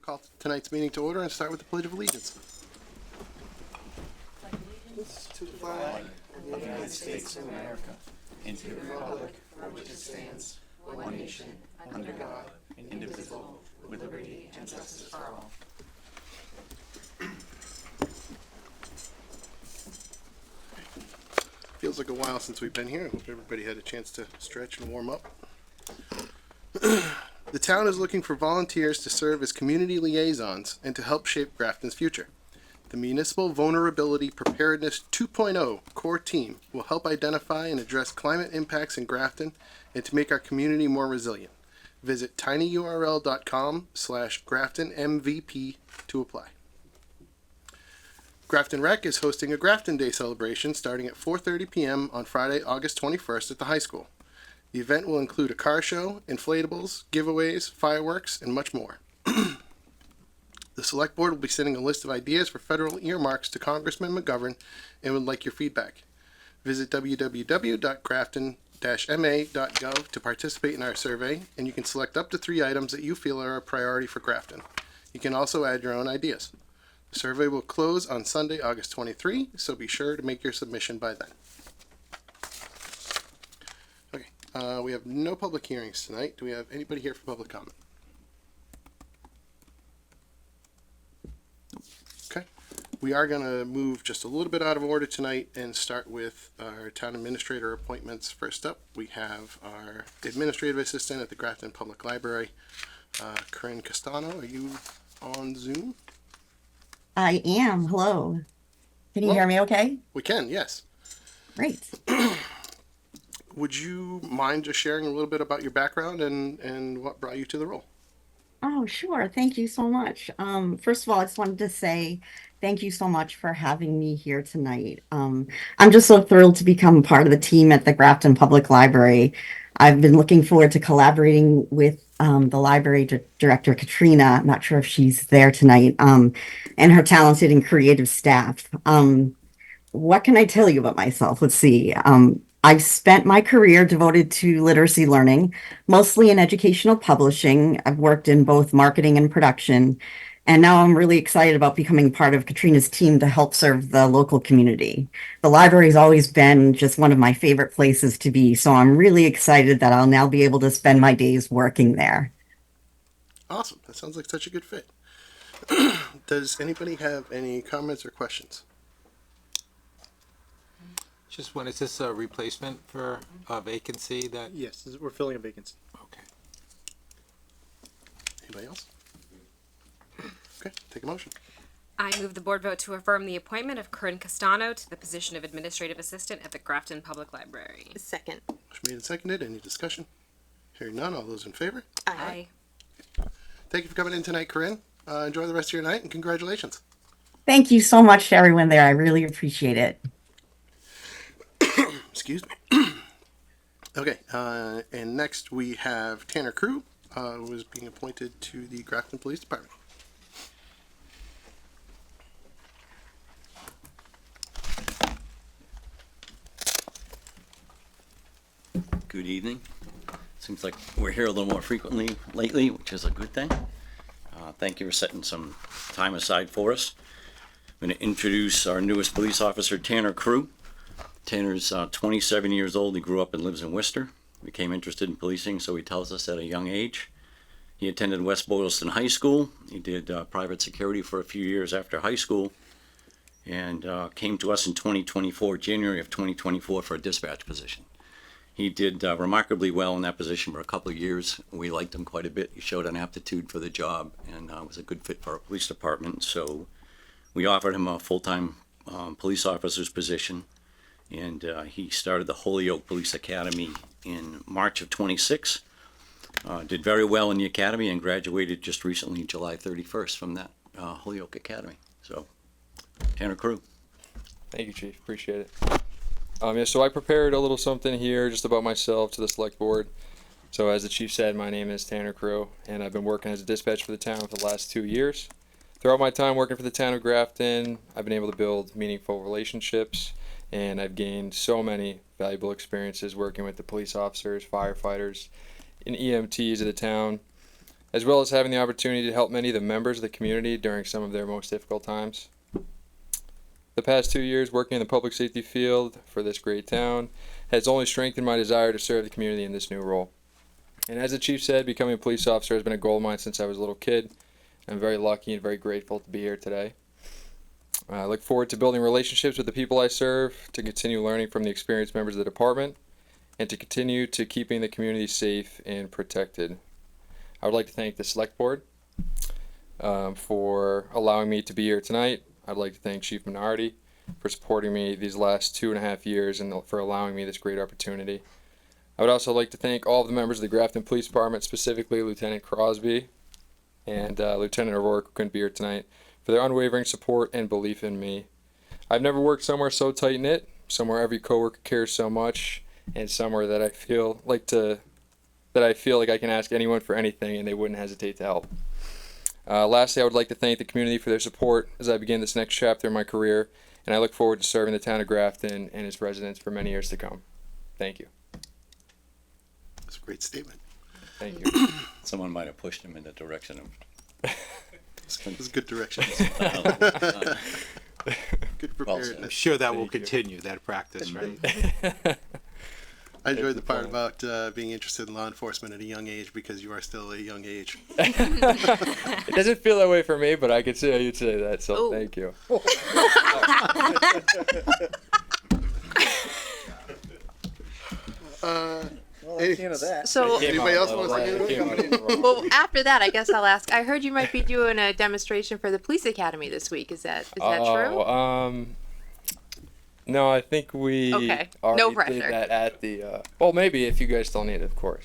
call tonight's meeting to order and start with the Pledge of Allegiance. To the flag of the United States of America and to the republic for which it stands, one nation, under God, indivisible, with liberty and justice for all. Feels like a while since we've been here. I hope everybody had a chance to stretch and warm up. The town is looking for volunteers to serve as community liaisons and to help shape Grafton's future. The Municipal Vulnerability Preparedness 2.0 core team will help identify and address climate impacts in Grafton and to make our community more resilient. Visit tinyurl.com/GraftonMVP to apply. Grafton Rec is hosting a Grafton Day celebration starting at 4:30 p.m. on Friday, August 21st at the high school. The event will include a car show, inflatables, giveaways, fireworks, and much more. The Select Board will be sending a list of ideas for federal earmarks to Congressman McGovern and would like your feedback. Visit www.grafton-ma.gov to participate in our survey, and you can select up to 3 items that you feel are a priority for Grafton. You can also add your own ideas. The survey will close on Sunday, August 23, so be sure to make your submission by then. Okay, we have no public hearings tonight. Do we have anybody here for public comment? Okay, we are going to move just a little bit out of order tonight and start with our town administrator appointments. First up, we have our administrative assistant at the Grafton Public Library, Corinne Castano. Are you on Zoom? I am. Hello. Can you Hello. hear me okay? We can, yes. Great. Would you mind just sharing a little bit about your background and what brought you to the role? Oh, sure. Thank you so much. First of all, I just wanted to say thank you so much for having me here tonight. I'm just so thrilled to become part of the team at the Grafton Public Library. I've been looking forward to collaborating with the library director, Katrina. I'm not sure if she's there tonight, and her talented and creative staff. What can I tell you about myself? Let's see. I've spent my career devoted to literacy learning, mostly in educational publishing. I've worked in both marketing and production, and now I'm really excited about becoming part of Katrina's team to help serve the local community. The library's always been just one of my favorite places to be, so I'm really excited that I'll now be able to spend my days working there. Awesome. That sounds like such a good fit. Does anybody have any comments or questions? Just one, is this a replacement for a vacancy that, Yes, we're filling a vacancy. okay. Anybody else? Okay, take a motion. I move the board vote to affirm the appointment of Corinne Castano to the position of administrative assistant at the Grafton Public Library. Second. Motion made and seconded. Any discussion? Hearing none. All those in favor? Aye. Thank you for coming in tonight, Corinne. Enjoy the rest of your night and congratulations. Thank you so much to everyone there. I really appreciate it. Excuse me. Okay, and next we have Tanner Crew, who is being appointed to the Grafton Police Department. Good evening. Seems like we're here a little more frequently lately, which is a good thing. Thank you for setting some time aside for us. I'm going to introduce our newest police officer, Tanner Crew. Tanner's 27 years old. He grew up and lives in Worcester. Became interested in policing, so he tells us at a young age. He attended West Boylston High School. He did private security for a few years after high school, and came to us in 2024, January of 2024, for a dispatch position. He did remarkably well in that position for a couple of years. We liked him quite a bit. He showed an aptitude for the job and was a good fit for our police department. So we offered him a full-time police officer's position, and he started the Holyoke Police Academy in March of 26. Did very well in the academy and graduated just recently, July 31st, from that Holyoke Academy. So, Tanner Crew. Thank you, Chief. Appreciate it. So I prepared a little something here just about myself to the select board. So as the chief said, my name is Tanner Crow, and I've been working as a dispatch for the town for the last 2 years. Throughout my time working for the town of Grafton, I've been able to build meaningful relationships, and I've gained so many valuable experiences working with the police officers, firefighters, and EMTs of the town. as well as having the opportunity to help many of the members of the community during some of their most difficult times. The past 2 years working in the public safety field for this great town has only strengthened my desire to serve the community in this new role. And as the chief said, becoming a police officer has been a goal of mine since I was a little kid. I'm very lucky and very grateful to be here today. I look forward to building relationships with the people I serve, to continue learning from the experienced members of the department, and to continue to keeping the community safe and protected. I would like to thank the select board for allowing me to be here tonight. I'd like to thank Chief Minardi for supporting me these last 2.5 years and for allowing me this great opportunity. I would also like to thank all of the members of the Grafton Police Department, specifically Lieutenant Crosby and Lieutenant O'Rourke, who couldn't be here tonight, for their unwavering support and belief in me. I've never worked somewhere so tight-knit, somewhere every coworker cares so much, and somewhere that I feel like I can ask anyone for anything and they wouldn't hesitate to help. Lastly, I would like to thank the community for their support as I begin this next chapter in my career, and I look forward to serving the town of Grafton and its residents for many years to come. Thank you. That's a great statement. Thank you. Someone might have pushed him in the direction of. It was good direction. Good Well I'm preparedness. sure that will Thank you. continue, that practice, right? I enjoyed the part about being interested in law enforcement at a young age because you are still a young age. It doesn't feel that way for me, but I could say you'd say that, so Oh. thank you. So, Anybody else want to say anything? well, after that, I guess I'll ask. I heard you might be doing a demonstration for the police academy this week. Is that true? No, I think we Okay. already No did pressure. that at the, well, maybe if you guys still need it, of course.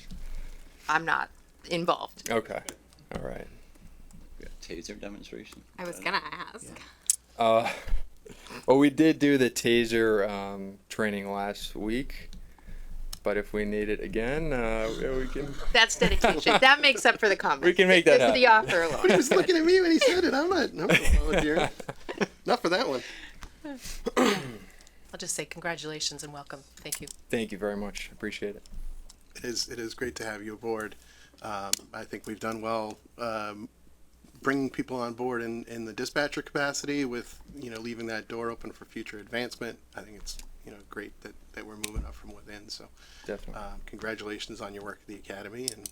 I'm not involved. Okay, all right. Taser demonstration. I was gonna ask. Well, we did do the taser training last week, but if we need it again, we can. That's dedication. That makes up for the comment. We can make that Just the offer He alone. was looking at me when he said it. I'm not volunteering. Not for that one. I'll just say congratulations and welcome. Thank you. Thank you very much. Appreciate it. It is great to have you aboard. I think we've done well bringing people on board in the dispatcher capacity with, leaving that door open for future advancement. I think it's, great that we're moving up from within. So Definitely. congratulations on your work at the academy and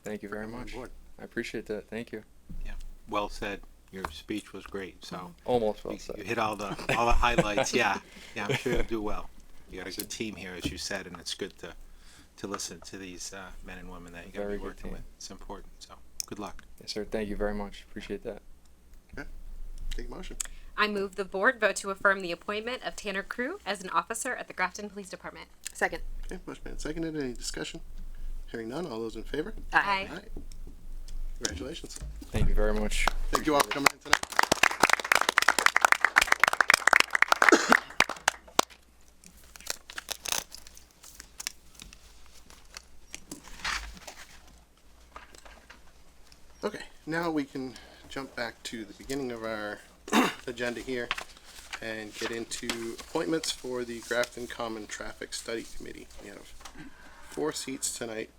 Thank you very on much. board. I appreciate that. Thank you. Well said. Your speech was great, so Almost well you said. hit all the highlights. Yeah, I'm sure you'll do well. You got a good team here, as you said, and it's good to listen to these men and women that you're going Very to be good working team. with. It's important, so good luck. Yes, sir. Thank you very much. Appreciate that. Take a motion. I move the board vote to affirm the appointment of Tanner Crew as an officer at the Grafton Police Department. Second. Okay, motion made and seconded. Any discussion? Hearing none. All those in favor? Aye. All right. Congratulations. Thank you very much. Thank you all for coming in tonight. Okay, now we can jump back to the beginning of our agenda here and get into appointments for the Grafton Common Traffic Study Committee. We have 4 seats tonight.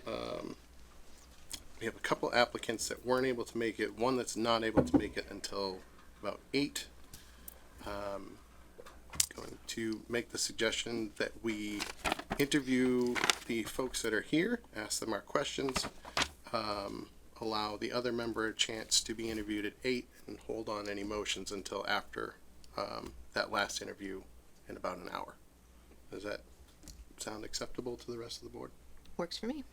We have a couple applicants that weren't able to make it, one that's not able to make it until about 8. Going to make the suggestion that we interview the folks that are here, ask them our questions, allow the other member a chance to be interviewed at 8, and hold on any motions until after that last interview in about an hour. Does that sound acceptable to the rest of the board? Works for me.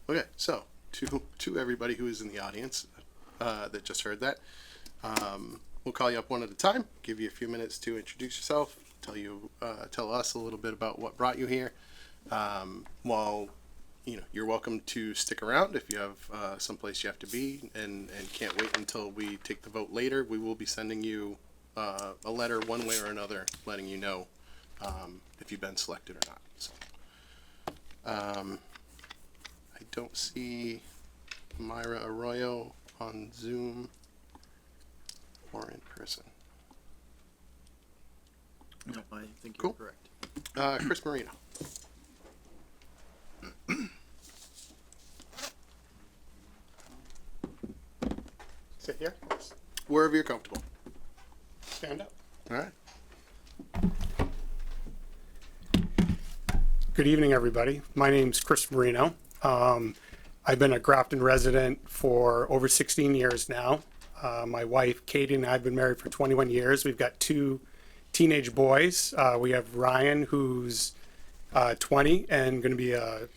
Okay, so to everybody who is in the audience that just heard that, we'll call you up one at a time, give you a few minutes to introduce yourself, tell us a little bit about what brought you here. While you're welcome to stick around if you have someplace you have to be and can't wait until we take the vote later. We will be sending you a letter one way or another letting you know if you've been selected or not. So, I don't see Myra Arroyo on Zoom or in person. No, I think Cool. you're correct. Chris Marino. Sit here. Wherever you're comfortable. Stand up. All right. Good evening, everybody. My name's Chris Marino. I've been a Grafton resident for over 16 years now. My wife, Katie, and I have been married for 21 years. We've got two teenage boys. We have Ryan, who's 20 and going to be a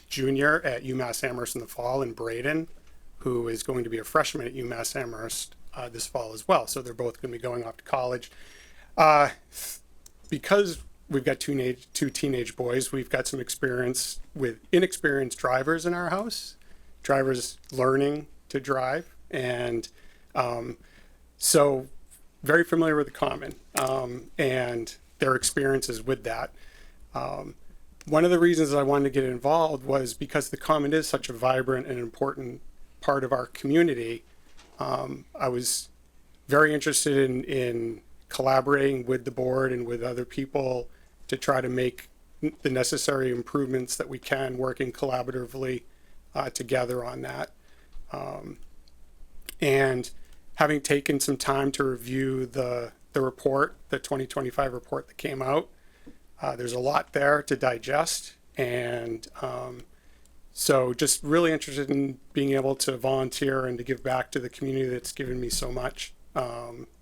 junior at UMass Amherst in the fall, and Braden, who is going to be a freshman at UMass Amherst this fall as well. So they're both going to be going off to college. Because we've got two teenage boys, we've got some experience with inexperienced drivers in our house, drivers learning to drive. And so very familiar with the Common and their experiences with that. One of the reasons I wanted to get involved was because the Common is such a vibrant and important part of our community. I was very interested in collaborating with the board and with other people to try to make the necessary improvements that we can, working collaboratively together on that. And having taken some time to review the report, the 2025 report that came out, there's a lot there to digest. And so just really interested in being able to volunteer and to give back to the community that's given me so much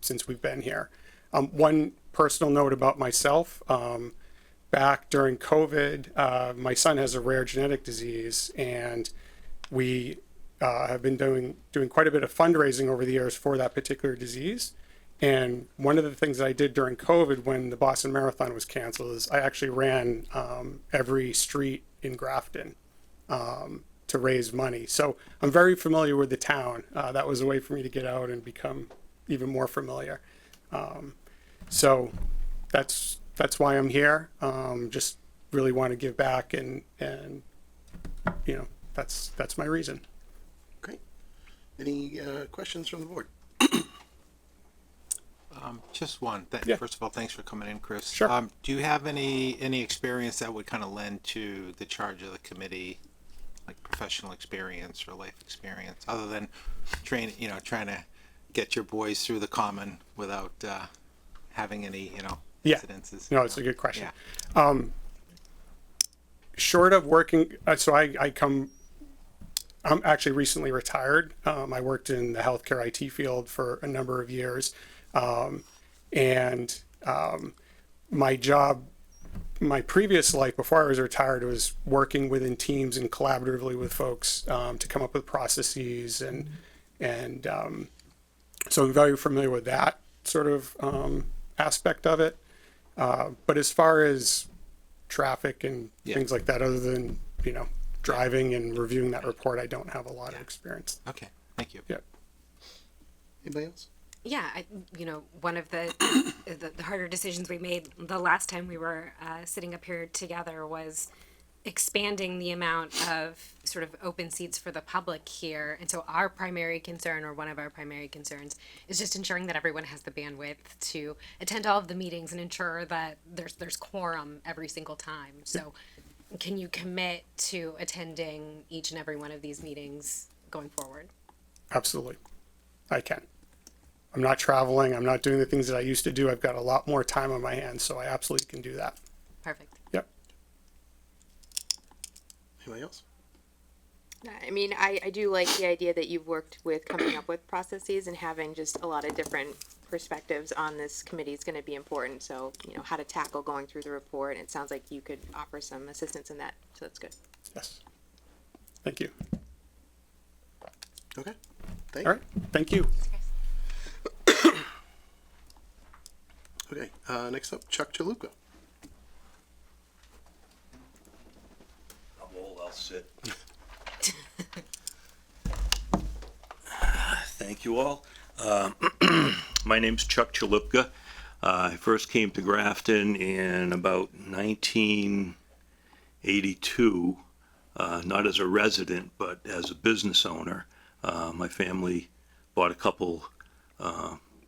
since we've been here. One personal note about myself, back during COVID, my son has a rare genetic disease, and we have been doing quite a bit of fundraising over the years for that particular disease. And one of the things that I did during COVID when the Boston Marathon was canceled is I actually ran every street in Grafton to raise money. So I'm very familiar with the town. That was a way for me to get out and become even more familiar. So that's why I'm here. Just really want to give back, and you know, that's my reason. Great. Any questions from the board? Just one. Yeah. First of all, thanks for coming in, Chris. Sure. Do you have any experience that would kind of lend to the charge of the committee, like professional experience or life experience, other than trying to get your boys through the Common without having any, Yeah. incidences? No, it's a good question. Yeah. Short of working, so I'm actually recently retired. I worked in the healthcare IT field for a number of years. My job, my previous life before I was retired, was working within teams and collaboratively with folks to come up with processes, and so I'm very familiar with that sort of aspect of it. But as far as traffic and things like that, other than driving and reviewing that report, I don't have a lot of experience. Okay. Thank you. Yeah. Anybody else? Yeah, one of the harder decisions we made the last time we were sitting up here together was expanding the amount of sort of open seats for the public here. And so our primary concern, or one of our primary concerns, is just ensuring that everyone has the bandwidth to attend all of the meetings and ensure that there's quorum every single time. So can you commit to attending each and every one of these meetings going forward? Absolutely. I can. I'm not traveling. I'm not doing the things that I used to do. I've got a lot more time on my hands, so I absolutely can do that. Perfect. Yep. Anybody else? I mean, I do like the idea that you've worked with coming up with processes, and having just a lot of different perspectives on this committee is going to be important. So, how to tackle going through the report. It sounds like you could offer some assistance in that. So that's good. Yes. Thank you. Okay. Thank All right. Thank you. Okay. Next up, Chuck Chaluka. I'm old, I'll sit. Thank you all. My name's Chuck Chalupka. I first came to Grafton in about 1982, not as a resident, but as a business owner. My family bought a couple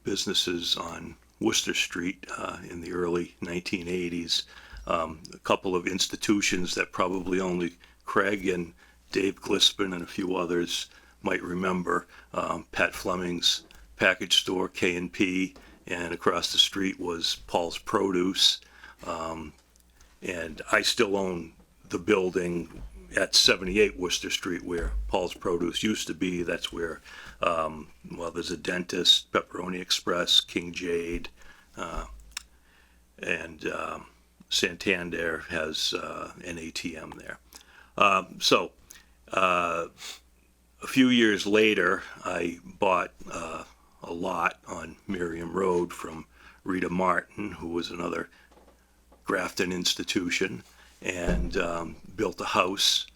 businesses on Worcester Street in the early 1980s. A couple of institutions that probably only Craig and Dave Glispin and a few others might remember, Pat Fleming's package store, K&P, and across the street was Paul's Produce. And I still own the building at 78 Worcester Street where Paul's Produce used to be. That's where, there's a dentist, Pepperoni Express, King Jade, and Santander has an ATM there. A few years later, I bought a lot on Miriam Road from Rita Martin, who was another Grafton institution, and built a house.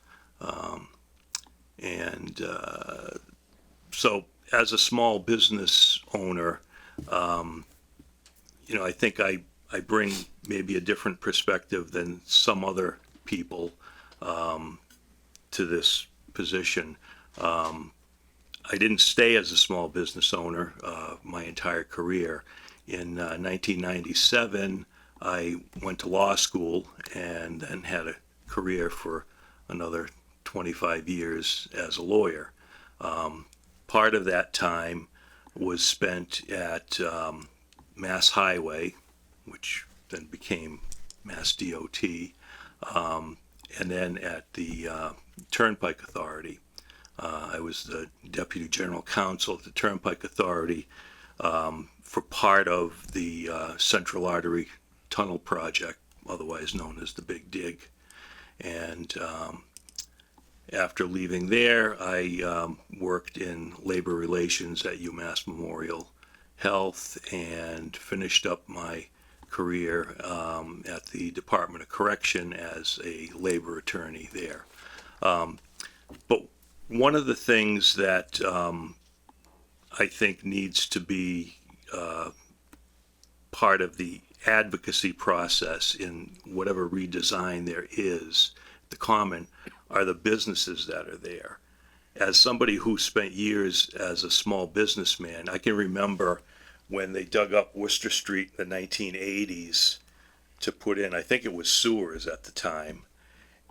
So as a small business owner, I think I bring maybe a different perspective than some other people to this position. I didn't stay as a small business owner my entire career. In 1997, I went to law school and then had a career for another 25 years as a lawyer. Part of that time was spent at Mass Highway, which then became Mass DOT, and then at the Turnpike Authority. I was the Deputy General Counsel at the Turnpike Authority for part of the Central Artery Tunnel Project, otherwise known as the Big Dig. And after leaving there, I worked in labor relations at UMass Memorial Health and finished up my career at the Department of Correction as a labor attorney there. But one of the things that I think needs to be part of the advocacy process in whatever redesign there is, the Common, are the businesses that are there. As somebody who spent years as a small businessman, I can remember when they dug up Worcester Street in the 1980s to put in, I think it was sewers at the time,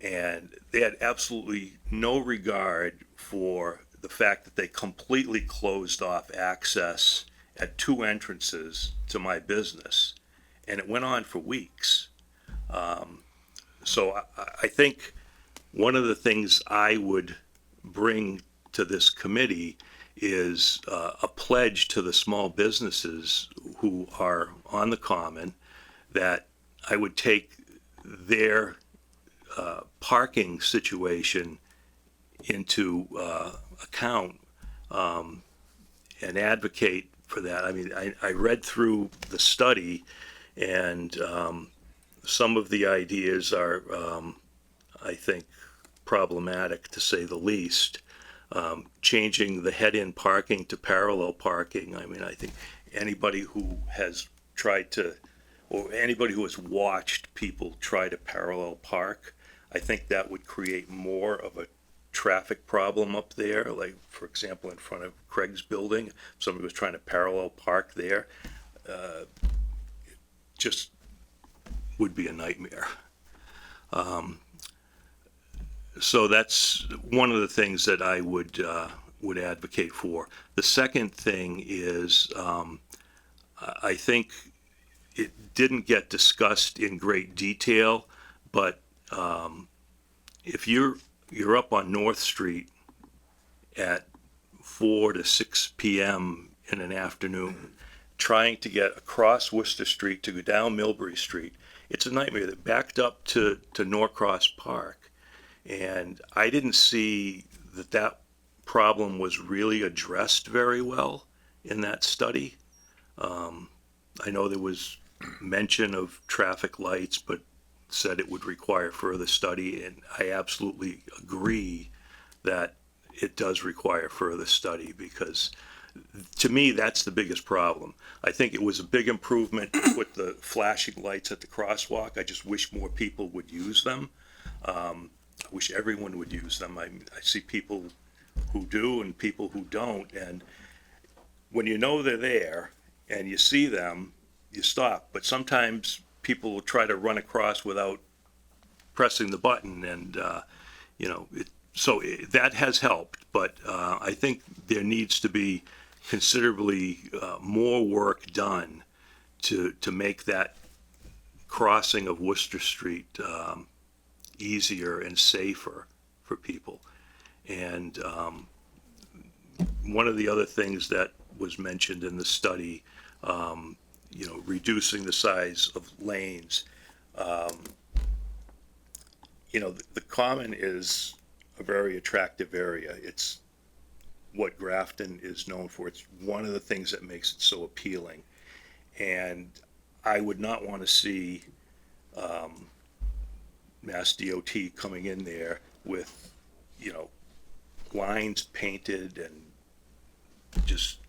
and they had absolutely no regard for the fact that they completely closed off access at two entrances to my business, and it went on for weeks. So I think one of the things I would bring to this committee is a pledge to the small businesses who are on the Common that I would take their parking situation into account and advocate for that. I mean, I read through the study, and some of the ideas are, I think, problematic to say the least. Changing the head-in parking to parallel parking. I mean, I think anybody who has tried to, or anybody who has watched people try to parallel park, I think that would create more of a traffic problem up there. Like, for example, in front of Craig's building, if somebody was trying to parallel park there, just would be a nightmare. So that's one of the things that I would advocate for. The second thing is, I think it didn't get discussed in great detail, but if you're up on North Street at 4 to 6 p.m. in an afternoon, trying to get across Worcester Street to go down Millbury Street, it's a nightmare. That backed up to Norcross Park. And I didn't see that problem was really addressed very well in that study. I know there was mention of traffic lights, but said it would require further study, and I absolutely agree that it does require further study, because to me that's the biggest problem. I think it was a big improvement with the flashing lights at the crosswalk. I just wish more people would use them. I wish everyone would use them. I see people who do and people who don't, and when you know they're there and you see them, you stop. But sometimes people will try to run across without pressing the button, and So that has helped, but I think there needs to be considerably more work done to make that crossing of Worcester Street easier and safer for people. And one of the other things that was mentioned in the study, reducing the size of lanes. The Common is a very attractive area. It's what Grafton is known for. It's one of the things that makes it so appealing. And I would not want to see Mass DOT coming in there with, lines painted and just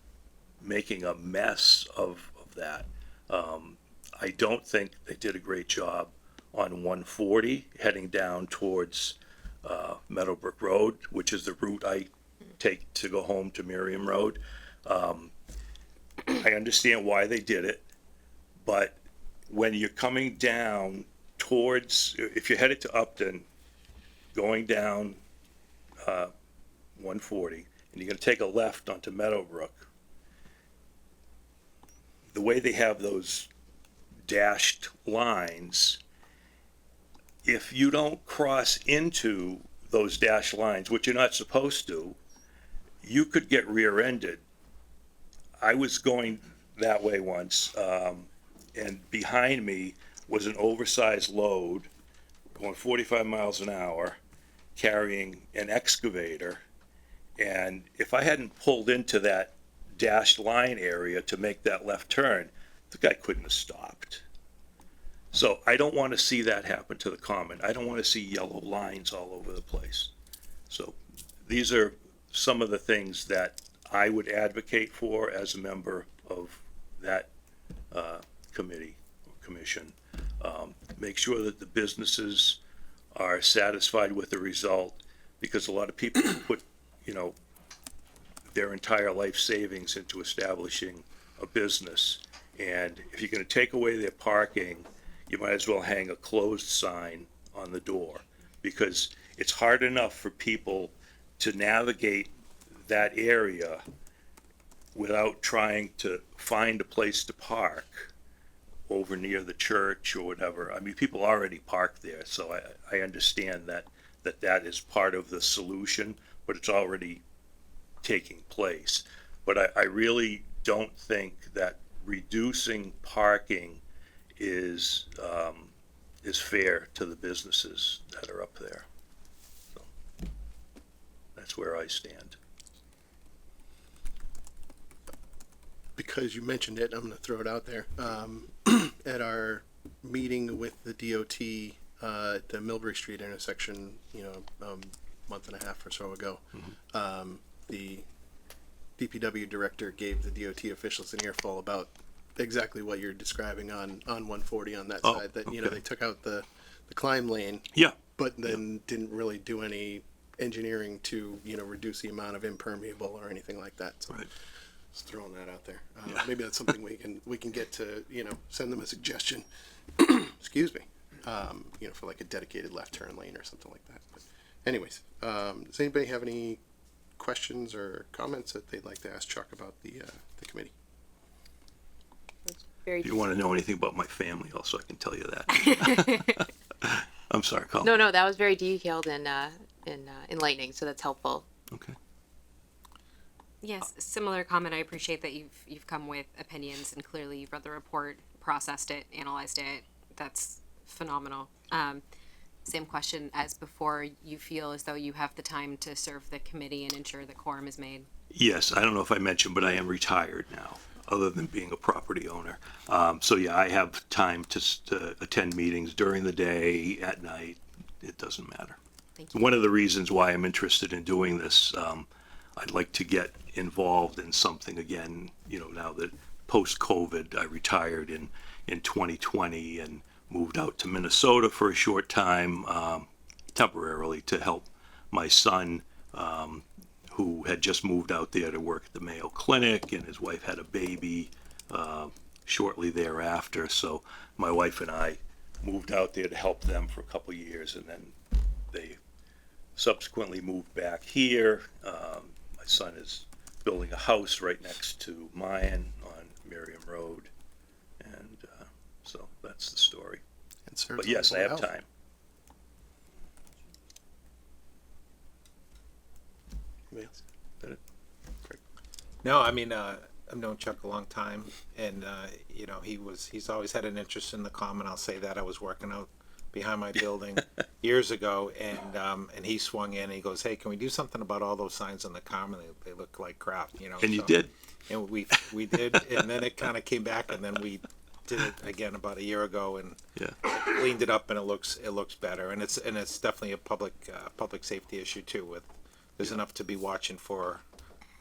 making a mess of that. I don't think they did a great job on 140 heading down towards Meadowbrook Road, which is the route I take to go home to Miriam Road. I understand why they did it, but when you're coming down towards, if you're headed to Upton, going down 140, and you're going to take a left onto Meadowbrook, the way they have those dashed lines, if you don't cross into those dashed lines, which you're not supposed to, you could get rear-ended. I was going that way once, and behind me was an oversized load going 45 miles an hour, carrying an excavator. And if I hadn't pulled into that dashed line area to make that left turn, the guy couldn't have stopped. So I don't want to see that happen to the Common. I don't want to see yellow lines all over the place. So these are some of the things that I would advocate for as a member of that committee or commission. Make sure that the businesses are satisfied with the result, because a lot of people put, their entire life savings into establishing a business. And if you're going to take away their parking, you might as well hang a closed sign on the door, because it's hard enough for people to navigate that area without trying to find a place to park over near the church or whatever. I mean, people already park there, so I understand that is part of the solution, but it's already taking place. But I really don't think that reducing parking is fair to the businesses that are up there. So that's where I stand. Because you mentioned it, I'm going to throw it out there. At our meeting with the DOT at the Millbury Street intersection, month and a half or so ago, the DPW director gave the DOT officials an earful about exactly what you're describing on 140 on that side. That okay. They took out the climb lane, Yeah. but then didn't really do any engineering to reduce the amount of impermeable or anything like that. So Right. just throwing that out there. Maybe that's something we can get to send them a suggestion. Excuse me. For like a dedicated left turn lane or something like that. But anyways, does anybody have any questions or comments that they'd like to ask Chuck about the committee? Very If you want to know anything about my family, also I can tell you that. I'm sorry, Colin. no, that was very detailed and enlightening, so that's helpful. Okay. Yes, similar comment. I appreciate that you've come with opinions, and clearly you've read the report, processed it, analyzed it. That's phenomenal. Same question as before. You feel as though you have the time to serve the committee and ensure that quorum is made? Yes, I don't know if I mentioned, but I am retired now, other than being a property owner. So yeah, I have time to attend meetings during the day, at night. It doesn't matter. Thank you. One of the reasons why I'm interested in doing this, I'd like to get involved in something again, now that post-COVID, I retired in 2020 and moved out to Minnesota for a short time, temporarily, to help my son, who had just moved out there to work at the Mayo Clinic, and his wife had a baby shortly thereafter. So my wife and I moved out there to help them for a couple of years, and then they subsequently moved back here. My son is building a house right next to mine on Merriam Road. And so that's the story. And serves But on the yes, I Board of have Health. time. Anybody else? That it? Great. No, I mean, I've known Chuck a long time, and you know, he's always had an interest in the common. I'll say that. I was working out behind my building years ago, and he swung in and he goes, "Hey, can we do something about all those signs on the common? They look like crap, you know." And you so- did. And we did, and then it kind of came back, and then we did it again about a year ago, and Yeah. cleaned it up, and it looks better, and it's definitely a public safety issue too. With there's enough to be watching for,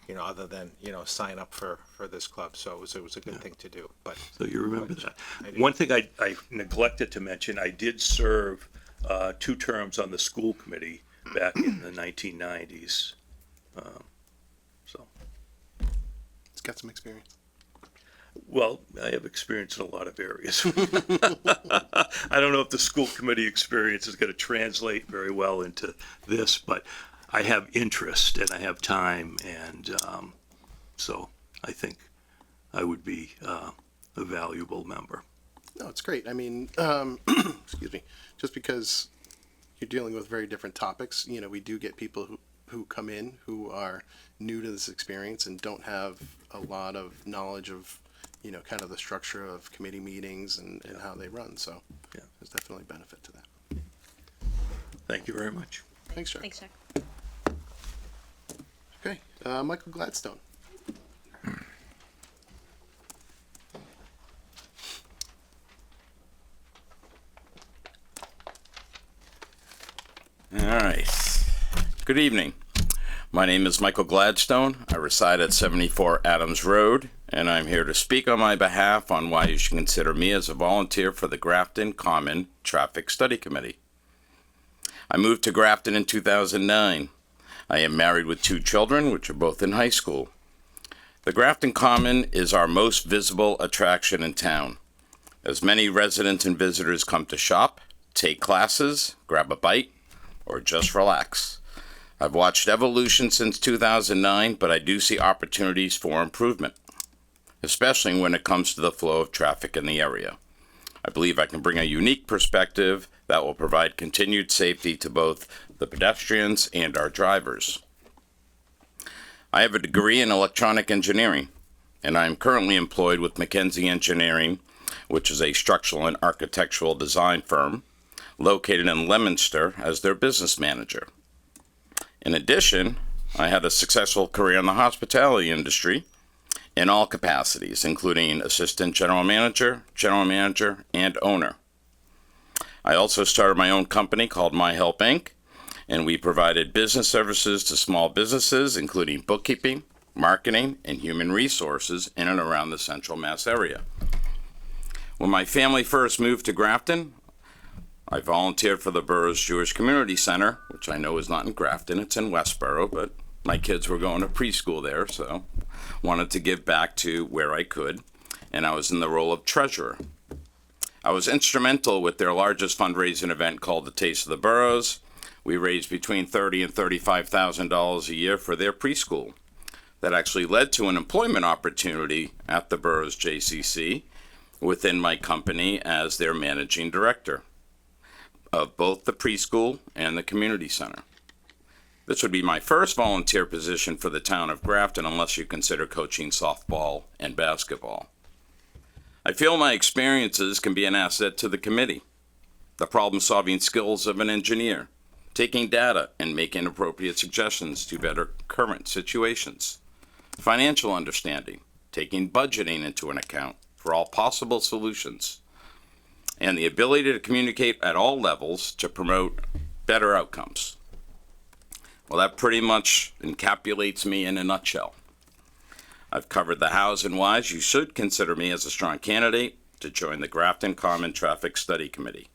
you know, other than, you know, sign up for this club. So it was a good thing to do. But So you remember that. I do. One thing I neglected to mention, I did serve 2 terms on the school committee back in the 1990s. So, It's got some experience. well, I have experience in a lot of areas. I don't know if the school committee experience is going to translate very well into this, but I have interest and I have time, and so I think I would be a valuable member. No, it's great. I mean, excuse me, just because you're dealing with very different topics, you know, we do get people who come in who are new to this experience and don't have a lot of knowledge of, you know, kind of the structure of committee meetings and how they run. So Yeah. there's definitely benefit to that. Thank you very much. Thanks, Chuck. Thanks, Chuck. Okay, Michael Gladstone. All right. Good evening. My name is Michael Gladstone. I reside at 74 Adams Road, and I'm here to speak on my behalf on why you should consider me as a volunteer for the Grafton Common Traffic Study Committee. I moved to Grafton in 2009. I am married with 2 children, which are both in high school. The Grafton Common is our most visible attraction in town, as many residents and visitors come to shop, take classes, grab a bite, or just relax. I've watched evolution since 2009, but I do see opportunities for improvement, especially when it comes to the flow of traffic in the area. I believe I can bring a unique perspective that will provide continued safety to both the pedestrians and our drivers. I have a degree in electronic engineering, and I am currently employed with McKenzie Engineering, which is a structural and architectural design firm located in Leominster, as their business manager. In addition, I had a successful career in the hospitality industry in all capacities, including assistant general manager, and owner. I also started my own company called My Help Inc., and we provided business services to small businesses, including bookkeeping, marketing, and human resources in and around the Central Mass area. When my family first moved to Grafton, I volunteered for the borough's Jewish Community Center, which I know is not in Grafton, it's in Westboro, but my kids were going to preschool there, so wanted to give back to where I could, and I was in the role of treasurer. I was instrumental with their largest fundraising event called the Taste of the Boroughs. We raised between $30,000 and $35,000 a year for their preschool. That actually led to an employment opportunity at the borough's JCC within my company as their managing director of both the preschool and the community center. This would be my first volunteer position for the town of Grafton, unless you consider coaching softball and basketball. I feel my experiences can be an asset to the committee. The problem-solving skills of an engineer, taking data and making appropriate suggestions to better current situations. Financial understanding, taking budgeting into an account for all possible solutions, and the ability to communicate at all levels to promote better outcomes. Well, that pretty much encapsulates me in a nutshell. I've covered the hows and whys you should consider me as a strong candidate to join the Grafton Common Traffic Study Committee.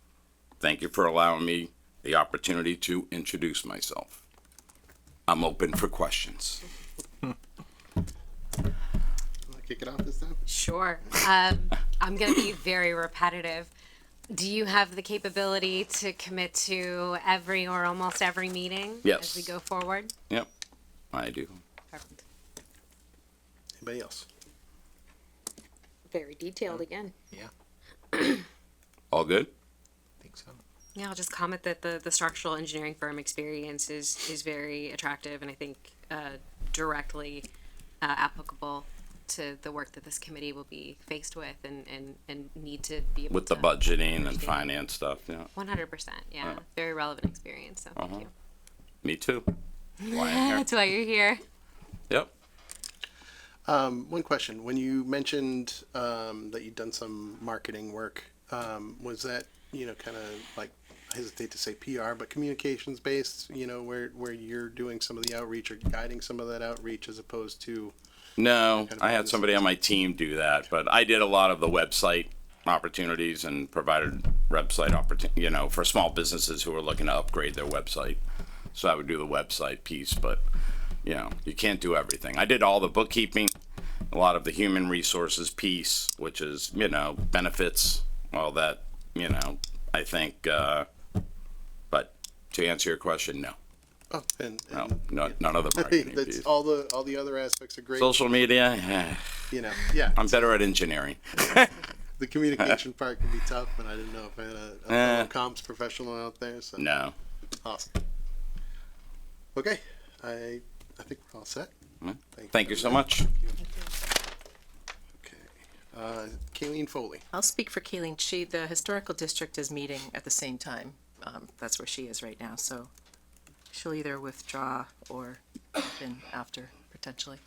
Thank you for allowing me the opportunity to introduce myself. I'm open for questions. Want to kick it off this time? Sure. I'm going to be very repetitive. Do you have the capability to commit to every or almost every meeting? Yes. As we go forward? Yep, I do. Perfect. Anybody else? Very detailed again. All good? think so. Yeah, I'll just comment that the structural engineering firm experience is very attractive and I think directly applicable to the work that this committee will be faced with and need to be able With the to budgeting and understand. finance stuff, yeah. 100%, yeah. Very relevant experience, so thank you. Me too. Why I'm here. That's why you're here. Yep. One question. When you mentioned that you'd done some marketing work, was that, kind of like, I hesitate to say PR, but communications based, where you're doing some of the outreach or guiding some of that outreach as opposed to, No, kind of I had business. somebody on my team do that, but I did a lot of the website opportunities and provided website opportunity, for small businesses who were looking to upgrade their website. So I would do the website piece, but you can't do everything. I did all the bookkeeping, a lot of the human resources piece, which is, benefits, all that, I think, but to answer your question, no. oh, and No, none of the marketing that's piece. all the other aspects are great. Social media, Yeah, I'm better at engineering. the communication part can be tough, but I didn't know if I had a fellow comms professional out there. So No. awesome. Okay, I think we're all set. Thank you so much. Okay, Kayleen Foley. I'll speak for Kayleen. The historical district is meeting at the same time. That's where she is right now, so she'll either withdraw or jump in after, potentially.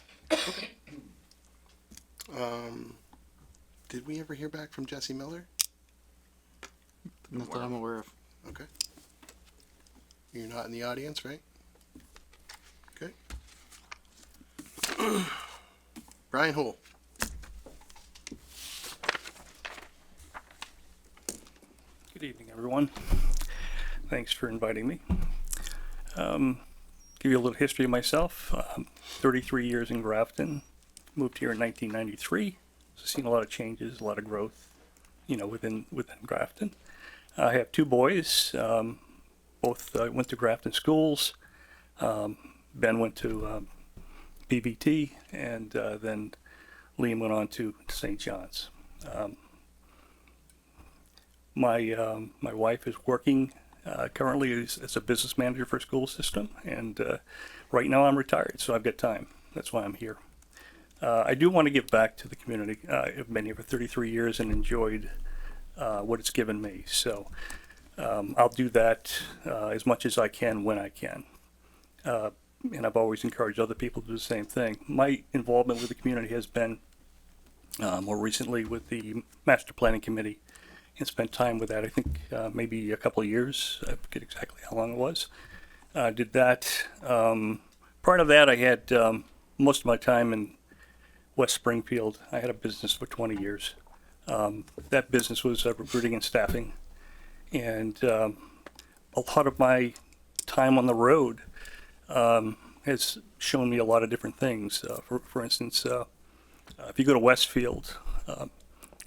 Did we ever hear back from Jesse Miller? Not that I'm aware of. Okay. You're not in the audience, right? Okay. Brian Hull. Good evening, everyone. Thanks for inviting me. Give you a little history of myself. 33 years in Grafton. Moved here in 1993. So seen a lot of changes, a lot of growth, within Grafton. I have two boys. Both went to Grafton schools. Ben went to BVT, and then Liam went on to St. John's. My wife is working currently as a business manager for a school system, and right now I'm retired, so I've got time. That's why I'm here. I do want to give back to the community. I've been here for 33 years and enjoyed what it's given me. So I'll do that as much as I can when I can. And I've always encouraged other people to do the same thing. My involvement with the community has been more recently with the Master Planning Committee, and spent time with that. I think maybe a couple of years. I forget exactly how long it was. Did that. Part of that, I had most of my time in West Springfield. I had a business for 20 years. That business was recruiting and staffing. And a lot of my time on the road has shown me a lot of different things. For instance, if you go to Westfield,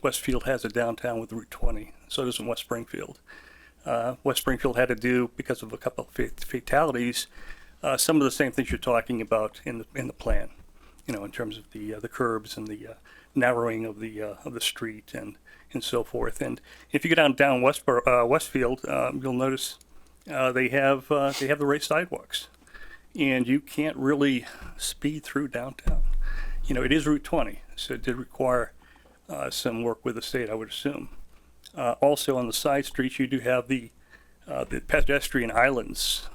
Westfield has a downtown with Route 20. So does West Springfield. West Springfield had to do, because of a couple of fatalities, some of the same things you're talking about in the plan. In terms of the curbs and the narrowing of the street and so forth. And if you go down Westfield, you'll notice they have the raised sidewalks, and you can't really speed through downtown. It is Route 20, so it did require some work with the state, I would assume. Also on the side streets, you do have the pedestrian islands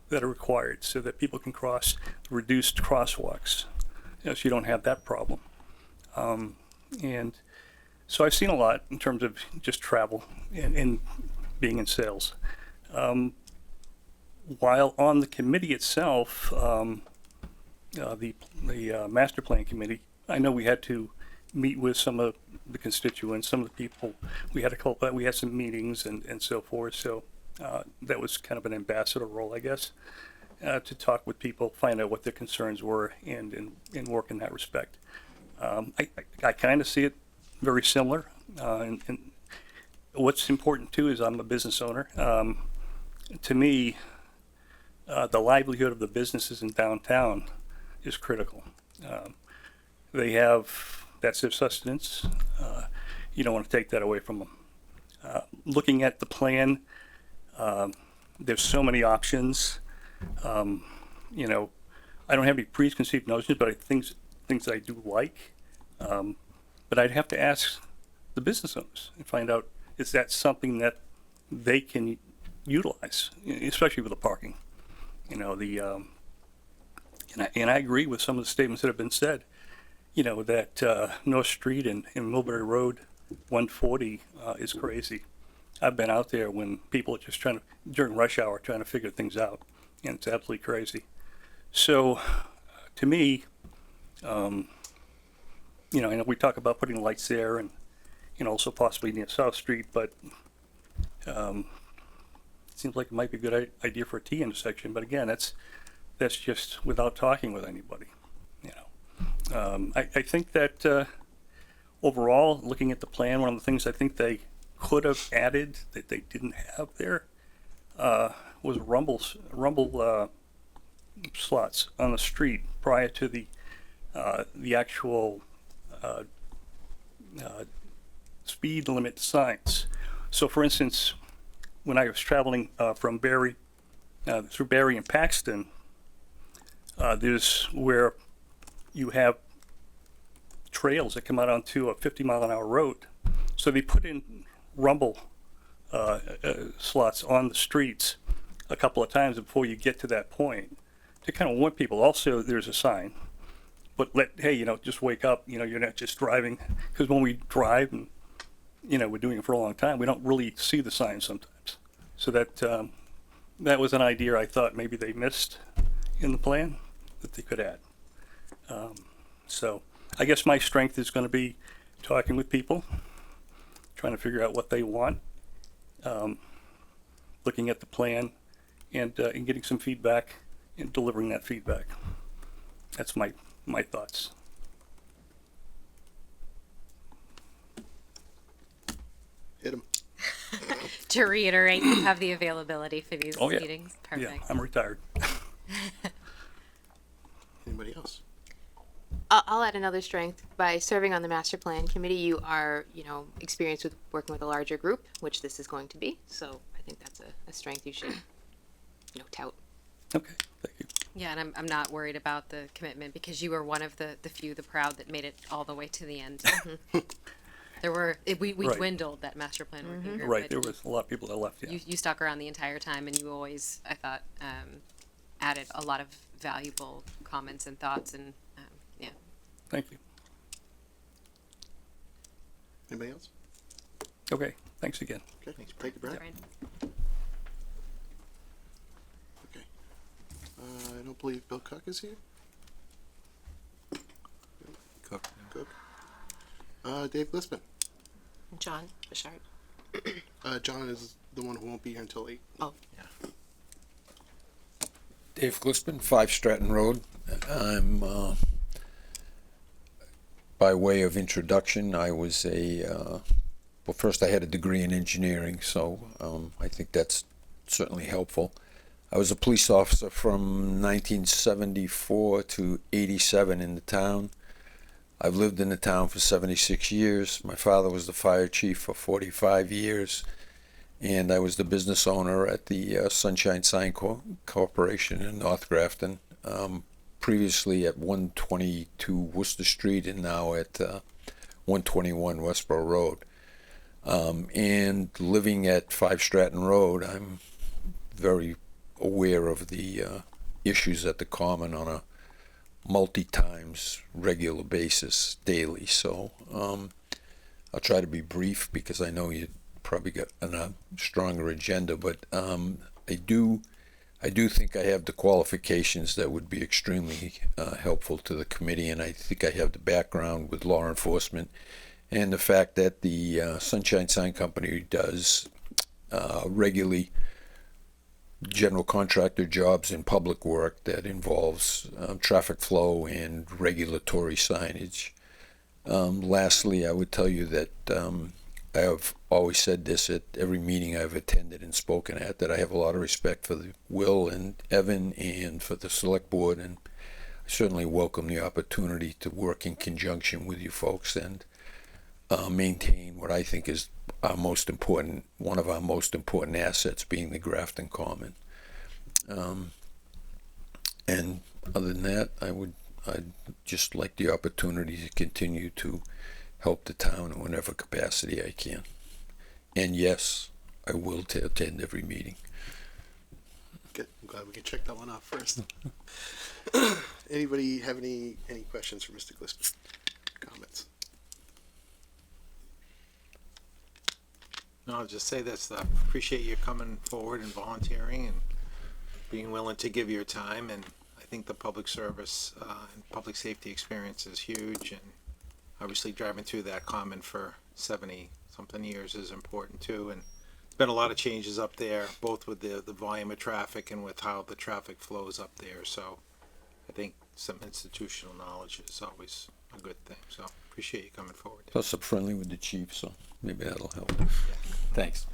that are required so that people can cross reduced crosswalks. So you don't have that problem. And so I've seen a lot in terms of just travel and being in sales. While on the committee itself, the master plan committee, I know we had to meet with some of the constituents, some of the people. We had some meetings and so forth. So that was kind of an ambassador role, I guess. To talk with people, find out what their concerns were, and work in that respect. I kind of see it very similar. And what's important too is I'm a business owner. To me, the livelihood of the businesses in downtown is critical. That's their sustenance. You don't want to take that away from them. Looking at the plan, there's so many options. You know, I don't have any preconceived notions, but things that I do like. But I'd have to ask the business owners and find out, is that something that they can utilize, especially with the parking? You know, and I agree with some of the statements that have been said. You know, that North Street and Millbury Road 140 is crazy. I've been out there when people are just during rush hour, trying to figure things out, and it's absolutely crazy. So, to me, you know, I know we talk about putting lights there and also possibly near South Street, but it seems like it might be a good idea for a T intersection. But again, that's just without talking with anybody. You know, I think that overall, looking at the plan, one of the things I think they could have added that they didn't have there was rumble slots on the street prior to the actual speed limit signs. So, for instance, when I was traveling from Barry through Barry and Paxton, there's where you have trails that come out onto a 50-mile-an-hour road. So they put in rumble slots on the streets a couple of times before you get to that point to kind of warn people. Also, there's a sign, but hey, you know, just wake up. You know, you're not just driving, because when we drive and we're doing it for a long time, we don't really see the signs sometimes. So that was an idea I thought maybe they missed in the plan that they could add. So I guess my strength is going to be talking with people, trying to figure out what they want, looking at the plan, and getting some feedback and delivering that feedback. That's my thoughts. Hit 'em. To reiterate, you have the availability for these Oh, yeah. meetings. Yeah, Perfect. I'm retired. Anybody else? I'll add another strength. By serving on the master plan committee, you are, experienced with working with a larger group, which this is going to be. So I think that's a strength you should, tout. Okay, thank you. Yeah, and I'm not worried about the commitment because you were one of the few, the proud, that made it all the way to the end. We Right. dwindled that master plan working group. Right, but there was a lot of people that left, yeah. You stuck around the entire time, and you always, I thought, added a lot of valuable comments and thoughts, and yeah. Thank you. Anybody else? Okay, thanks again. Okay, thanks. Take a breath. Brian. Okay. I don't believe Bill Cook is here. Cook. Dave Glisman. John Bouchard. John is the one who won't be here until 8. Oh, Dave Glisman, 5 Stratton Road. I'm, by way of introduction, I was well, first I had a degree in engineering, so I think that's certainly helpful. I was a police officer from 1974 to 87 in the town. I've lived in the town for 76 years. My father was the fire chief for 45 years. And I was the business owner at the Sunshine Sign Corporation in North Grafton, previously at 122 Worcester Street and now at 121 Westboro Road. And living at 5 Stratton Road, I'm very aware of the issues at the Common on a multi-times regular basis daily. So I'll try to be brief because I know you probably got a stronger agenda, but I do think I have the qualifications that would be extremely helpful to the committee, and I think I have the background with law enforcement and the fact that the Sunshine Sign Company does regularly general contractor jobs in public work that involves traffic flow and regulatory signage. Lastly, I would tell you that I have always said this at every meeting I've attended and spoken at, that I have a lot of respect for the Will and Evan and for the select board, and I certainly welcome the opportunity to work in conjunction with you folks and maintain what I think is our most important, one of our most important assets, being the Grafton Common. And other than that, I'd just like the opportunity to continue to help the town in whatever capacity I can. And yes, I will attend every meeting. Good. I'm glad we could check that one off first. Anybody have any questions for Mr. Gillespie? Comments? No, I'll just say this, appreciate you coming forward and volunteering and being willing to give your time, and I think the public service and public safety experience is huge, and obviously driving through that common for 70-something years is important too, and there's been a lot of changes up there, both with the volume of traffic and with how the traffic flows up there, so I think some institutional knowledge is always a good thing, so appreciate you coming forward. Plus, I'm friendly with the chief, so maybe that'll help. Thanks.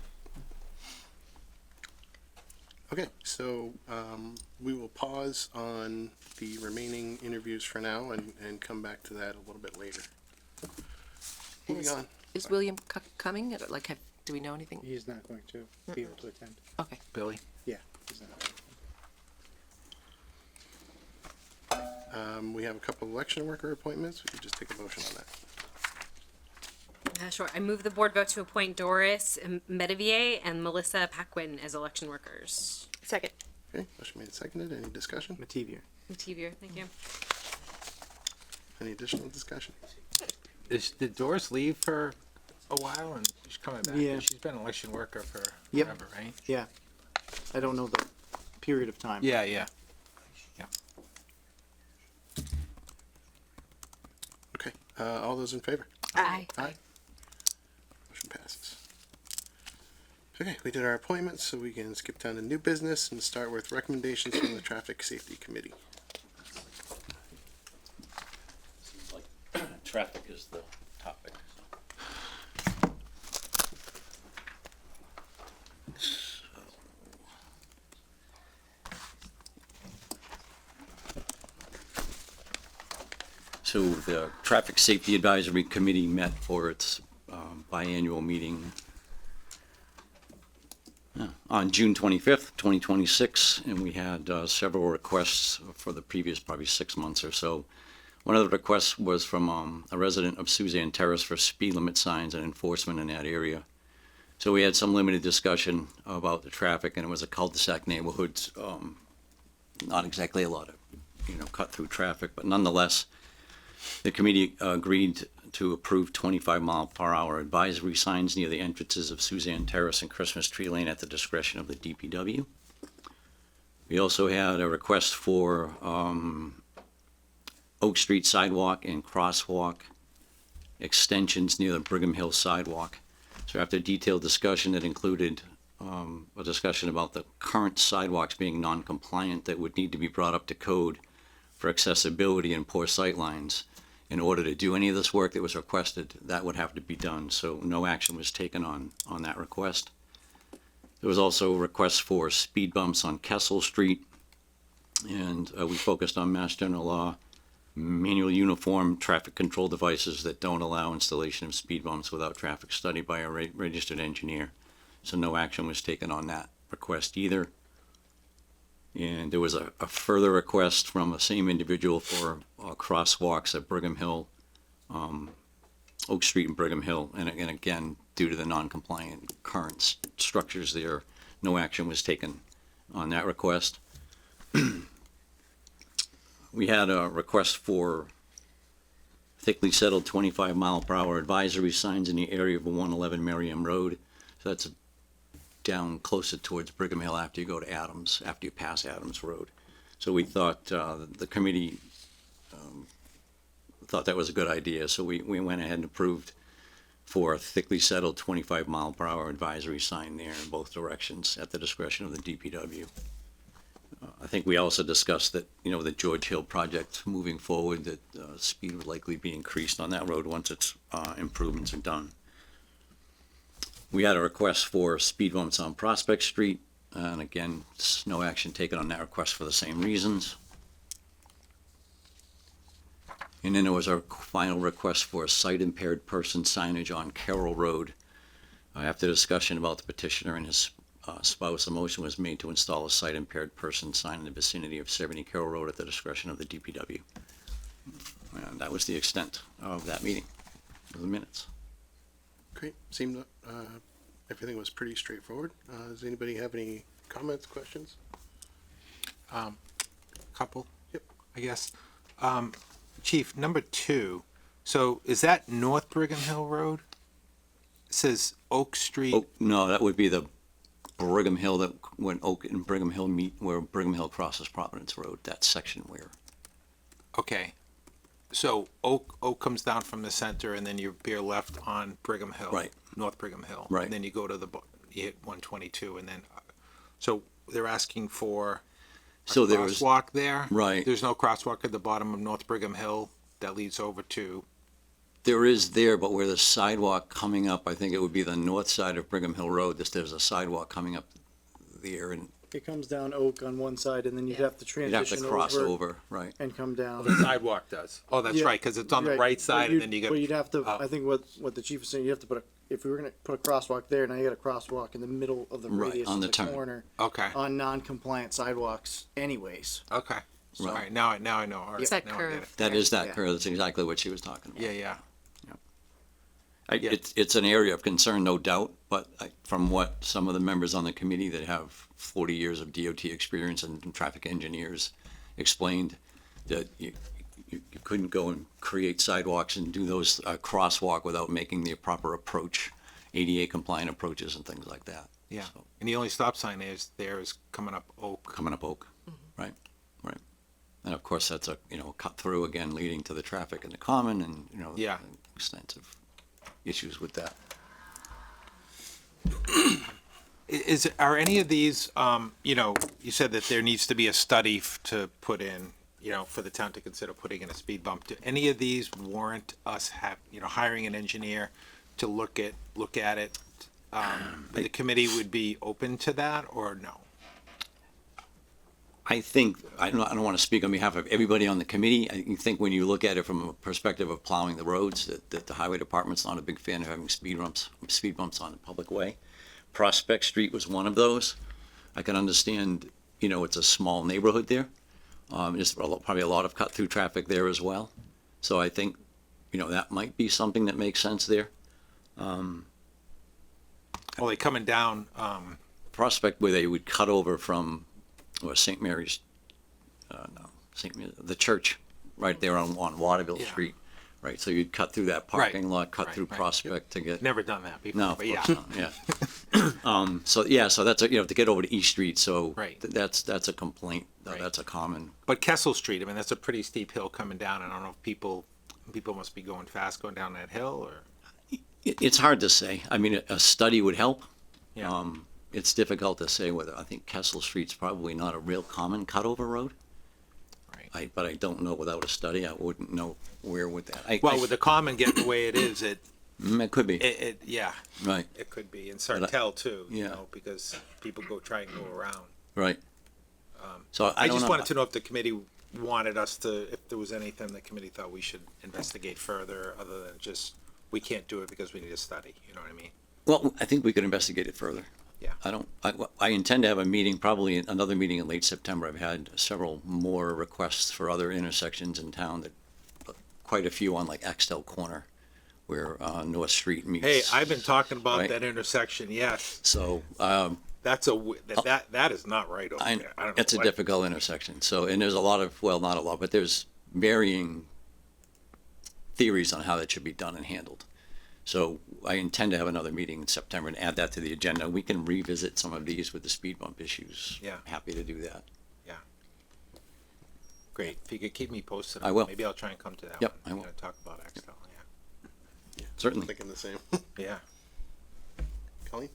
Okay, so we will pause on the remaining interviews for now and come back to that a little bit later. Moving on. Is William coming? Like, do we know anything? He's not going to be able to attend. Okay. Billy? Yeah, he's not. We have a couple election worker appointments. We could just take a motion on that. Sure. I move the board vote to appoint Doris Medivier and Melissa Paquin as election workers. Second. Okay, motion made and seconded. Any discussion? Mativier. Mativier, thank you. Any additional discussion? Did Doris leave for a while and she's coming back? Yeah. She's been an election worker for Yep. forever, right? Yeah. I don't know the period of time. Yeah, yeah. Okay, all those in favor? Aye. Aye. Motion passes. Okay, we did our appointments, so we can skip down to new business and start with recommendations from the Traffic Safety Committee. Seems like traffic is the topic. So the Traffic Safety Advisory Committee met for its biannual meeting on June 25th, 2026, and we had several requests for the previous probably 6 months or so. One of the requests was from a resident of Suzanne Terrace for speed limit signs and enforcement in that area. So we had some limited discussion about the traffic, and it was a cul-de-sac neighborhood, not exactly a lot of, cut-through traffic, but nonetheless, the committee agreed to approve 25-mile-per-hour advisory signs near the entrances of Suzanne Terrace and Christmas Tree Lane at the discretion of the DPW. We also had a request for Oak Street sidewalk and crosswalk extensions near the Brigham Hill sidewalk. So after detailed discussion that included a discussion about the current sidewalks being non-compliant that would need to be brought up to code for accessibility and poor sight lines. In order to do any of this work that was requested, that would have to be done, so no action was taken on that request. There was also requests for speed bumps on Kessel Street, and we focused on Mass General Law, manual uniform traffic control devices that don't allow installation of speed bumps without traffic study by a registered engineer. So no action was taken on that request either. And there was a further request from the same individual for crosswalks at Brigham Hill, Oak Street and Brigham Hill. And again, due to the non-compliant current structures there, no action was taken on that request. We had a request for thickly settled 25-mile-per-hour advisory signs in the area of 111 Merriam Road. So that's down closer towards Brigham Hill after you go to Adams, after you pass Adams Road. So we thought the committee thought that was a good idea, so we went ahead and approved for a thickly settled 25-mile-per-hour advisory sign there in both directions at the discretion of the DPW. I think we also discussed that, the George Hill project moving forward, that speed would likely be increased on that road once its improvements are done. We had a request for speed bumps on Prospect Street, and again, no action taken on that request for the same reasons. And then there was our final request for a sight impaired person signage on Carroll Road. After discussion about the petitioner and his spouse, a motion was made to install a sight impaired person sign in the vicinity of 70 Carroll Road at the discretion of the DPW. And that was the extent of that meeting, of the minutes. Great. Seemed everything was pretty straightforward. Does anybody have any comments, questions? Couple. Yep. I guess. Chief, number 2. So is that North Brigham Hill Road? It says Oak Street. Oh, no, that would be the Brigham Hill, that when Oak and Brigham Hill meet, where Brigham Hill crosses Providence Road, that section where. Okay. So Oak comes down from the center, and then you veer left on Brigham Hill. Right. North Brigham Hill. Right. And then you go to you hit 122, and then, so they're asking for a So there was, crosswalk there? right. There's no crosswalk at the bottom of North Brigham Hill that leads over to, There is there, but where the sidewalk coming up, I think it would be the north side of Brigham Hill Road, there's a sidewalk coming up there, and It comes down Oak on one side, and then you'd have to you'd have transition to cross over over, right? and come down. the sidewalk does. Oh, that's Yeah, right, because it's on the right side, and then you But you'd got, have to, I think what the chief was saying, you have to put if we were gonna put a crosswalk there, now you got a crosswalk in the middle of the Right, radius on of the the turn. corner okay, on non-compliant sidewalks anyways. okay. All Right. right, now I know. All right, It's that now I get curve. it. That is that Yeah. curve, that's exactly what she was talking about. Yeah. Yeah. It's an area of concern, no doubt, but from what some of the members on the committee that have 40 years of DOT experience and traffic engineers explained, that you couldn't go and create sidewalks and do those crosswalk without making the proper approach, ADA compliant approaches and things like that. Yeah, So, and the only stop sign there is coming up Oak. coming up Oak, right. And of course, that's a, cut through again leading to the traffic in the common and, Yeah. extensive issues with that. Are any of these, you said that there needs to be a study to put in, for the town to consider putting in a speed bump. Do any of these warrant us hiring an engineer to look at it? The committee would be open to that, or no? I think, I don't want to speak on behalf of everybody on the committee. I think when you look at it from a perspective of plowing the roads, that the highway department's not a big fan of having speed bumps on the public way. Prospect Street was one of those. I can understand, it's a small neighborhood there. There's probably a lot of cut through traffic there as well. So I think, that might be something that makes sense there. Well, they coming down, Prospect, where they would cut over from, St. Mary's, the church, right there on Waterville Yeah. Street, right? So you'd cut through that parking lot, cut through right. Prospect to get. never done that before, No, of but yeah. course not, yeah. So that's to get over to East Street, so. Right. That's a complaint, Right. that's a common, But Kessel Street, I mean, that's a pretty steep hill coming down, and I don't know if people must be going fast going down that hill, or, it's hard to say. I mean, a study would help. yeah. It's difficult to say whether, I think Kessel Street's probably not a real common cutover road. Right. But I don't know without a study, I wouldn't know where would that. Well, with the common getting the way it is, It could be, yeah, right, it could be, and Sartell too, yeah. Because people try and go around. right. So I don't just know. wanted to know if the committee wanted us to, if there was anything the committee thought we should investigate further, other than just, we can't do it because we need a study, you know what I mean? Well, I think we could investigate it further. Yeah. I intend to have a meeting, probably another meeting in late September. I've had several more requests for other intersections in town, that quite a few on like Axtell Corner, where North Street meets. Hey, I've been talking about Right. that intersection, yes, So, that's that is not right over there, I don't know. it's a what- difficult intersection. So, and there's a lot of, well, not a lot, but there's varying theories on how that should be done and handled. So I intend to have another meeting in September and add that to the agenda. We can revisit some of these with the speed bump issues. Yeah. Happy to do that. Great, if you could keep me posted. I will. Maybe I'll try and come to that Yep, one. I will. We're gonna talk about Axtell, Certainly. Thinking the same. yeah. Colleen?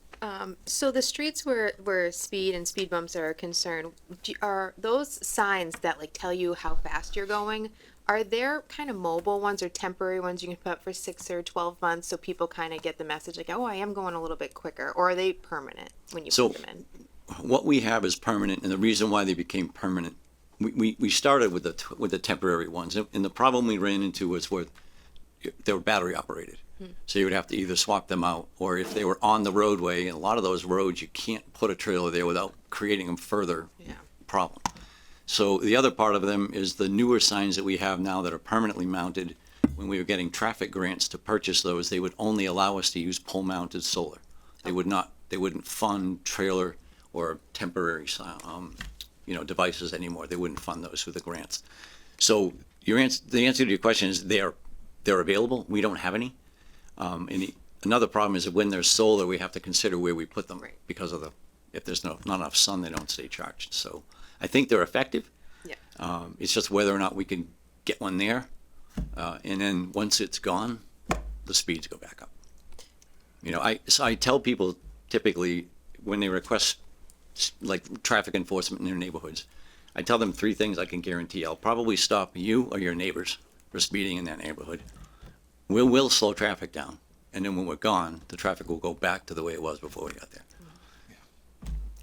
So the streets where speed and speed bumps are concerned, are those signs that like tell you how fast you're going? Are there kind of mobile ones or temporary ones you can put up for 6 or 12 months so people kind of get the message like, oh, I am going a little bit quicker? Or are they permanent when you So- put them in? What we have is permanent, and the reason why they became permanent, we started with the temporary ones, and the problem we ran into was where they were battery operated. So you would have to either swap them out, or if they were on the roadway, and a lot of those roads, you can't put a trailer there without creating a further problem. So the other part of them is the newer signs that we have now that are permanently mounted. When we were getting traffic grants to purchase those, they would only allow us to use pole-mounted solar. They wouldn't fund trailer or temporary, devices anymore. They wouldn't fund those through the grants. So the answer to your question is they're available. We don't have any. Another problem is that when there's solar, we have to consider where we put them because of if there's not enough sun, they don't stay charged. So I think they're effective. Yeah. It's just whether or not we can get one there. And then once it's gone, the speeds go back up. So I tell people typically when they request like traffic enforcement in their neighborhoods, I tell them 3 things I can guarantee. I'll probably stop you or your neighbors for speeding in that neighborhood. We'll slow traffic down. And then when we're gone, the traffic will go back to the way it was before we got there.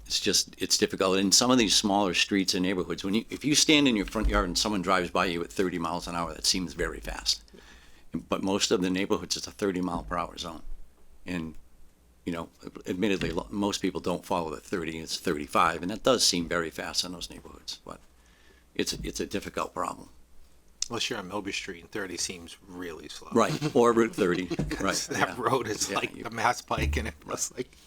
It's difficult. In some of these smaller streets and neighborhoods, if you stand in your front yard and someone drives by you at 30 miles an hour, that seems very fast. But most of the neighborhoods, it's a 30-mile-per-hour zone. And, admittedly, most people don't follow the 30, it's 35, and that does seem very fast in those neighborhoods. But it's a difficult problem. Unless you're on Millbury Street and 30 seems really slow. Right, or Route 30, right. That road is like a mass pike, and it was like.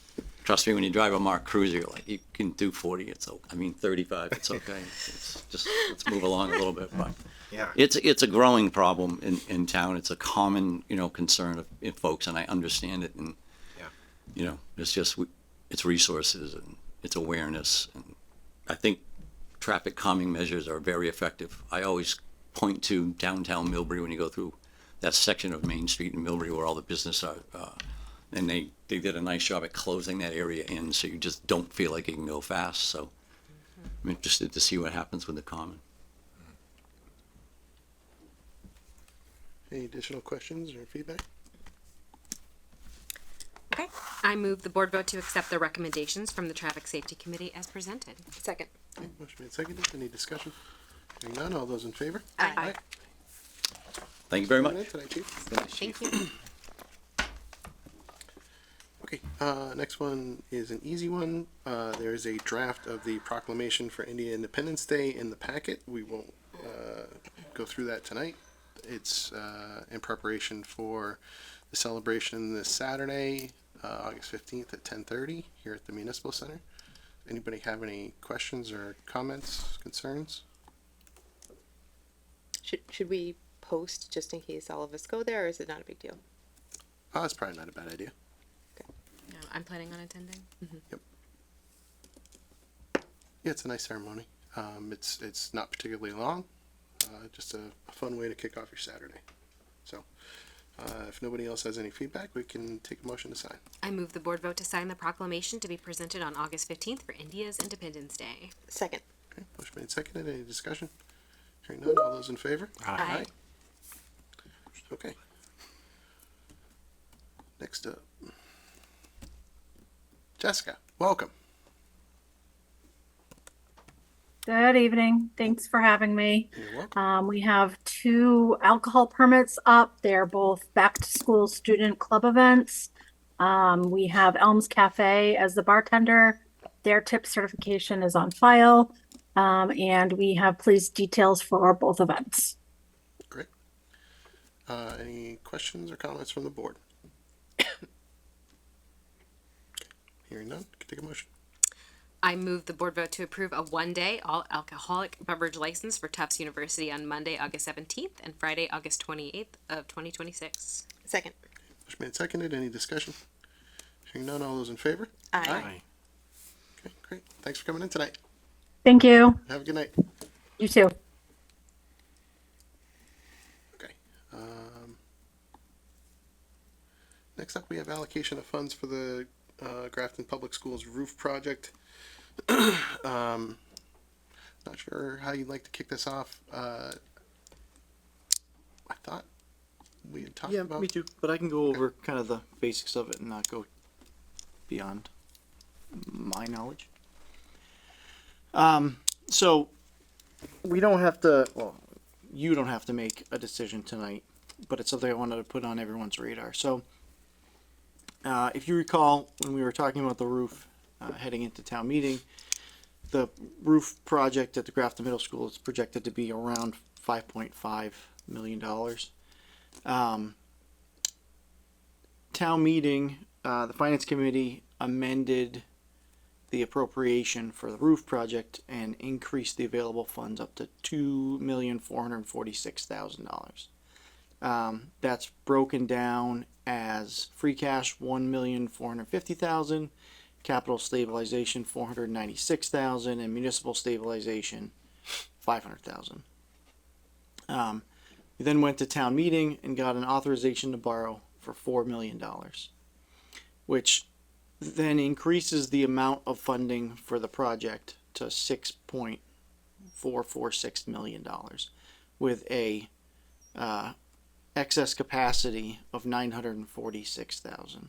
Trust me, when you drive a Mark Cruiser, you're like, you can do 40, 35, it's okay. It's just, let's move along a little bit, but. Yeah. It's a growing problem in town. It's a common, concern of folks, and I understand it, and, it's just, it's resources, and it's awareness, and I think traffic calming measures are very effective. I always point to downtown Millbury when you go through that section of Main Street in Millbury where all the business are, and they did a nice job at closing that area in, so you just don't feel like you can go fast. So I'm interested to see what happens with the common. Any additional questions or feedback? Okay. I move the board vote to accept the recommendations from the Traffic Safety Committee as presented. Second. Okay, motion made, seconded. Any discussion? Hearing none, all those in favor? Aye. Thank you very much. Coming in tonight, Chief. Thank you. Okay, next one is an easy one. There is a draft of the proclamation for Indian Independence Day in the packet. We won't go through that tonight. It's in preparation for the celebration this Saturday, August 15th at 10:30 here at the Municipal Center. Anybody have any questions or comments, concerns? Should we post just in case all of us go there, or is it not a big deal? Oh, it's probably not a bad idea. No, I'm planning on attending. Yeah, it's a nice ceremony. It's not particularly long. Just a fun way to kick off your Saturday. So, if nobody else has any feedback, we can take a motion to sign. I move the board vote to sign the proclamation to be presented on August 15th for India's Independence Day. Second. Okay, motion made, seconded. Any discussion? Hearing none, all those in favor? Aye. Okay. Next up, Jessica, welcome. Good evening. Thanks for having me. You're welcome. We have 2 alcohol permits up. They're both back to school student club events. We have Elms Cafe as the bartender. Their tip certification is on file. And we have police details for both events. Great. Any questions or comments from the board? Hearing none, can take a motion. I move the board vote to approve a 1-day all alcoholic beverage license for Tufts University on Monday, August 17th and Friday, August 28th of 2026. Second. Motion made, seconded. Any discussion? Hearing none, all those in favor? Aye. Okay, great. Thanks for coming in tonight. Thank you. Have a good night. You too. Okay. Next up, we have allocation of funds for the Grafton Public Schools roof project. Not sure how you'd like to kick this off. I thought we had talked Yeah, about. me too. But I can go over kind of the basics of it and not go beyond my knowledge. So we don't have to. Well, you don't have to make a decision tonight, but it's something I wanted to put on everyone's radar. So, if you recall, when we were talking about the roof heading into town meeting, the roof project at the Grafton Middle School is projected to be around $5.5 million. Town meeting, the finance committee amended the appropriation for the roof project and increased the available funds up to $2,446,000. That's broken down as free cash $1,450,000, capital stabilization $496,000, and municipal stabilization $500,000. We then went to town meeting and got an authorization to borrow for $4 million, which then increases the amount of funding for the project to $6.446 million, with a excess capacity of $946,000.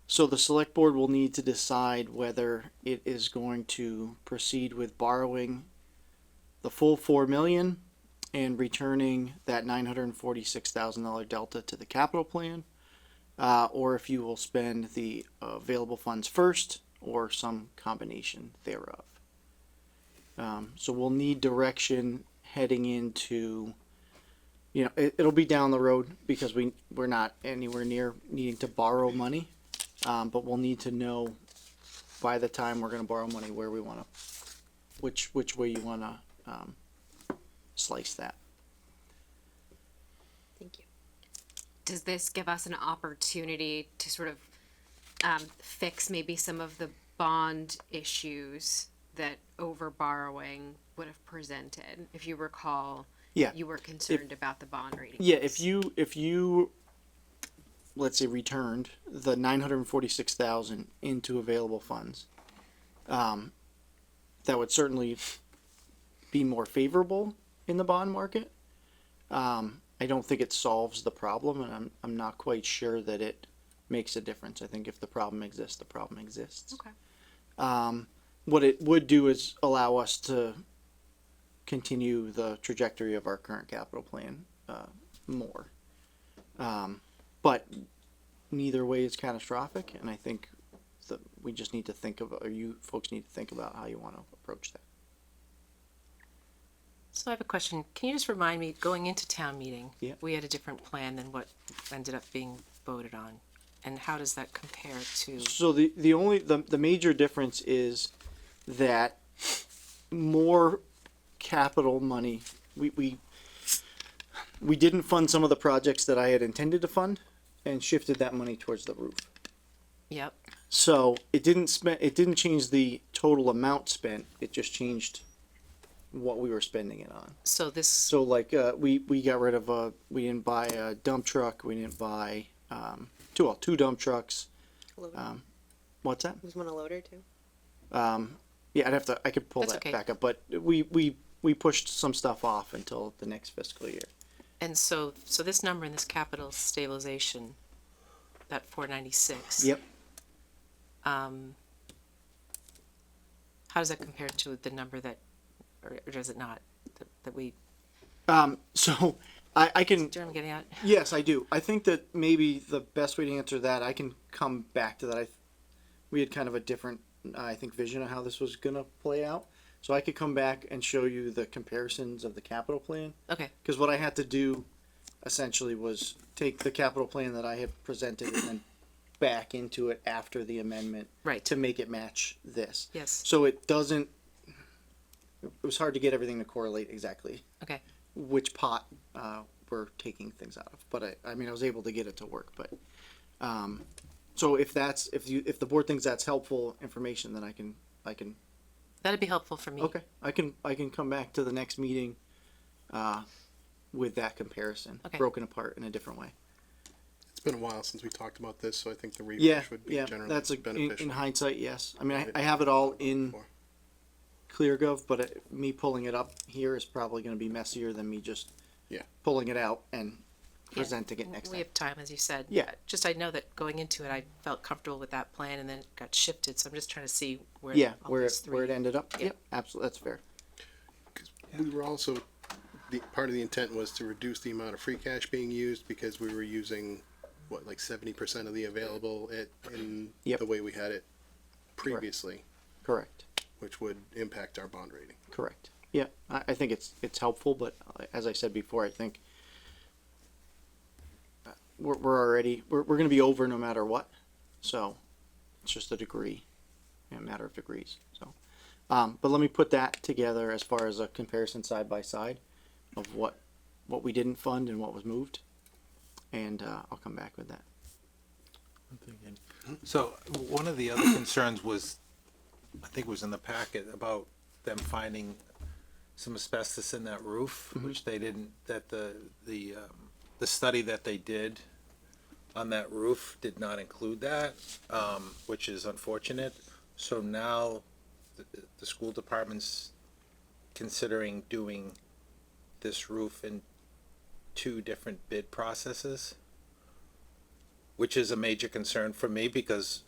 So the select board will need to decide whether it is going to proceed with borrowing the full $4 million and returning that $946,000 delta to the capital plan, or if you will spend the available funds first or some combination thereof. So we'll need direction heading into, it'll be down the road because we're not anywhere near needing to borrow money, but we'll need to know by the time we're going to borrow money where we want to, which way you want to slice that. Thank you. Does this give us an opportunity to sort of fix maybe some of the bond issues that over borrowing would have presented? If you recall, Yeah. you were concerned about the bond rating. Yeah, if you let's say returned the $946,000 into available funds, that would certainly be more favorable in the bond market. I don't think it solves the problem, and I'm not quite sure that it makes a difference. I think if the problem exists, the problem exists. Okay. What it would do is allow us to continue the trajectory of our current capital plan more. But neither way is catastrophic, and I think that we just need to think of, or you folks need to think about how you want to approach that. So I have a question. Can you just remind me, going into town meeting, Yeah. we had a different plan than what ended up being voted on, and how does that compare to? So the major difference is that more capital money, we didn't fund some of the projects that I had intended to fund and shifted that money towards the roof. Yep. So it didn't change the total amount spent, it just changed what we were spending it on. So like we got rid of we didn't buy a dump truck, we didn't buy two dump trucks. What's that? Was one a loader too? Yeah, I could pull That's that okay. back up, but we pushed some stuff off until the next fiscal year. And so this number in this capital stabilization, that 496. Yep. How does that compare to the number that, or does it not, that we? So I can. Do you know what I'm getting at? Yes, I do. I think that maybe the best way to answer that, I can come back to that. We had kind of a different, I think, vision of how this was gonna play out. So I could come back and show you the comparisons of the capital plan. Okay. Because what I had to do, essentially, was take the capital plan that I had presented and then back into it after the amendment. Right. To make it match this. Yes. So it doesn't. It was hard to get everything to correlate exactly. Okay. Which pot we're taking things out of, but I was able to get it to work. But so if the board thinks that's helpful information, then I can. That'd be helpful for me. Okay, I can come back to the next meeting with that comparison, Okay. broken apart in a different way. It's been a while since we talked about this, so I think the refresh would be generally that's beneficial. in hindsight, yes. I have it all in ClearGov, but me pulling it up here is probably going to be messier than me just Yeah. pulling it out and presenting it next We time. have time, as you said. Yeah. Just I know that going into it, I felt comfortable with that plan, and then it got shifted. So I'm just trying to see where Yeah, all where these where it three. ended up. Yeah. Yep, absolutely, that's fair. We were also, part of the intent was to reduce the amount of free cash being used because we were using, what, like 70% of the available in Yep. the way we had it previously, Correct. which would impact our bond rating. Correct. Yeah, I think it's helpful, but as I said before, I think we're already we're going to be over no matter what. So it's just a degree, a matter of degrees. So, but let me put that together as far as a comparison side by side of what we didn't fund and what was moved, and I'll come back with that. So one of the other concerns was, I think it was in the packet, about them finding some asbestos in that roof, which they didn't, that the study that they did on that roof did not include that, which is unfortunate. So now the school department's considering doing this roof in 2 different bid processes, which is a major concern for me because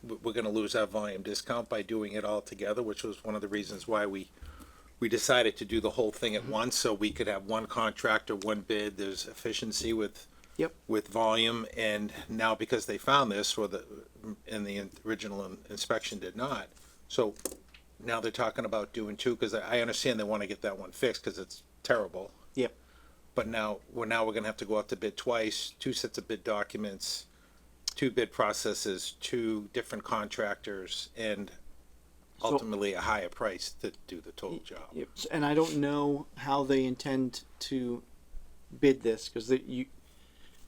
we're going to lose our volume discount by doing it all together, which was one of the reasons why we decided to do the whole thing at once, so we could have one contractor, one bid. There's efficiency with volume, and now because they found this, or the original inspection did not, so now they're talking about doing 2, because I understand they want to get that one fixed because it's terrible. Yep. But now we're gonna have to go out to bid twice, 2 sets of bid documents, 2 bid processes, 2 different contractors, and ultimately a higher price to do the total job. Yep. And I don't know how they intend to bid this because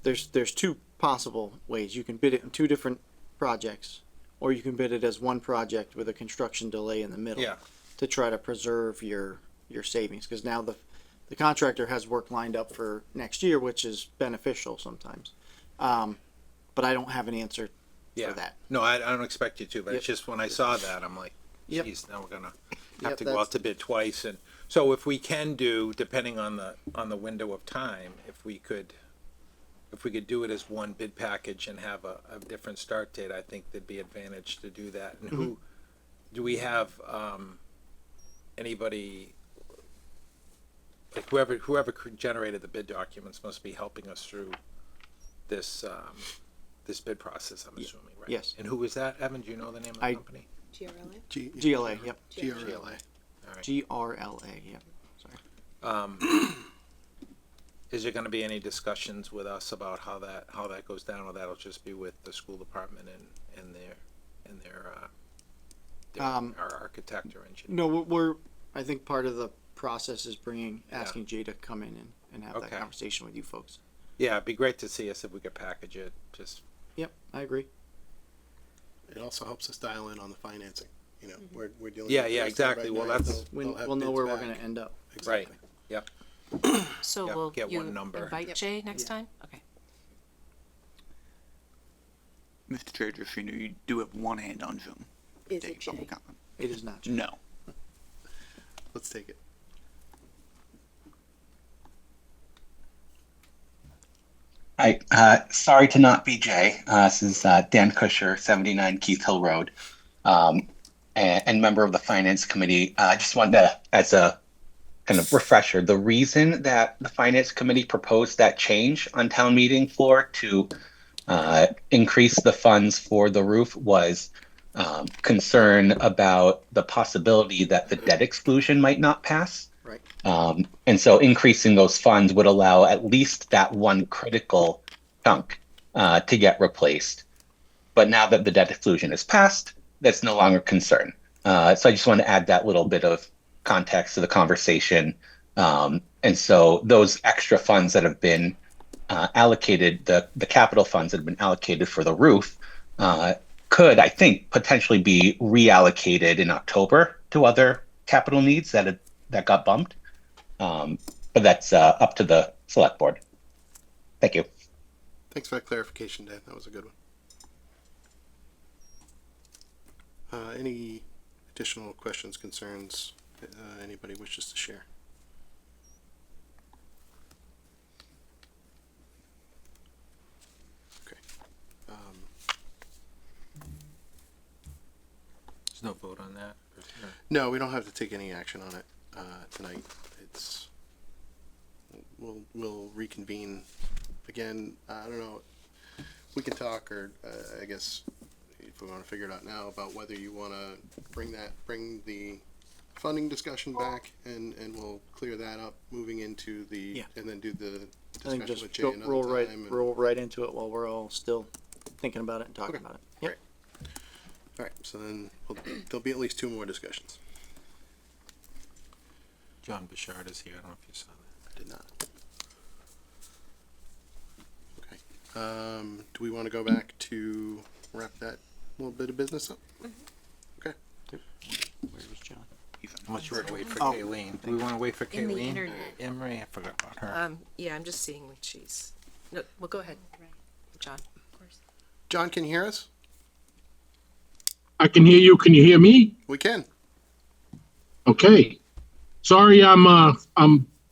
there's 2 possible ways. You can bid it in 2 different projects, or you can bid it as one project with a construction delay in the middle. Yeah. To try to preserve your savings, because now the contractor has work lined up for next year, which is beneficial sometimes. But I don't have an answer for that. No, I don't expect you to, but Yep. it's just when I saw that, I'm like, Yep. geez, now we're gonna have Yep, to go that's- out to bid twice. And so if we can do, depending on the window of time, if we could do it as one bid package and have a different start date, I think there'd be advantage to do that. And who, do we have, anybody, like whoever generated the bid documents must be helping us through this, this bid process, I'm assuming, right? Yes. And who was that, Evan? Do you know the name of the company? GRLA? GLA, yep. GRLA. All right. GRLA, yep. Sorry. Is there gonna be any discussions with us about how that goes down, or that'll just be with the school department and their our architect or engineer? No, I think part of the process is asking Jay to come in and have that Okay. conversation with you folks. Yeah, it'd be great to see us if we could package it, just. Yep, I agree. It also helps us dial in on the financing. You know, we're dealing. Yeah, with yeah, the exactly. right Well, now. that's- They'll have We'll know bids where we're back. gonna end up. Exactly. Yep. So Yeah, will get you one number. invite Jay next time? Okay. Mr. Chair, just so you know, you do have one hand on Zoom. Is Taking it Jay? public comment. It is not. No. Let's take it. Hi, sorry to not be Jay. This is Dan Kusher, 79 Keith Hill Road, and member of the Finance Committee. I just wanted to, as a kind of refresher, the reason that the Finance Committee proposed that change on town meeting floor to increase the funds for the roof was concern about the possibility that the debt exclusion might not pass. Right. And so increasing those funds would allow at least that one critical chunk to get replaced. But now that the debt exclusion is passed, that's no longer a concern. So I just want to add that little bit of context to the conversation. And so those extra funds that have been allocated, the capital funds that have been allocated for the roof, could, I think, potentially be reallocated in October to other capital needs that got bumped. But that's up to the select board. Thank you. Thanks for that clarification, Dan. That was a good one. Any additional questions, concerns, anybody wishes to share? There's no vote on that. No, we don't have to take any action on it tonight. It's we'll reconvene again. I don't know. We can talk, or I guess if we want to figure it out now about whether you want to bring the funding discussion back, and we'll clear that up moving into the and then do the I think discussion just with Jay go, another roll right time. roll right into it while we're all still thinking about it and talking about it. Yep. Great. All right, so then there'll be at least 2 more discussions. John Bouchard is here. I don't know if you saw that. I did not. Okay. Do we want to go back to wrap that little bit of business up? Okay. Where was John? Unless you want to wait for Oh. Kayleen. Do we want to wait for In the Kayleen? internet. Emery, I forgot about her. Yeah, I'm just seeing what she's, no, well, go ahead, John. John, can you hear us? I can hear you. Can you hear me? We can. Okay. Sorry, I'm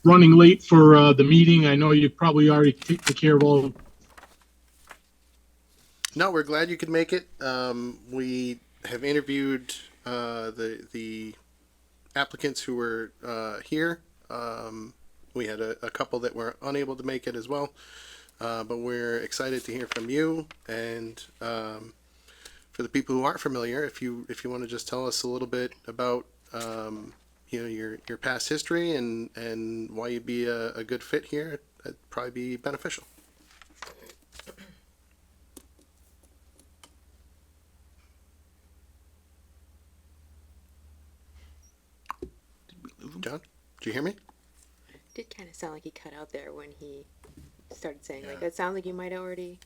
running late for the meeting. I know you probably already taken care of all. No, we're glad you could make it. We have interviewed the applicants who were here. We had a couple that were unable to make it as well, but we're excited to hear from you. And for the people who aren't familiar, if you want to just tell us a little bit about your past history and why you'd be a good fit here, that'd probably be beneficial. John, did you hear me? It did kind of sound like he cut out there when he started saying like, it sounds like you might already.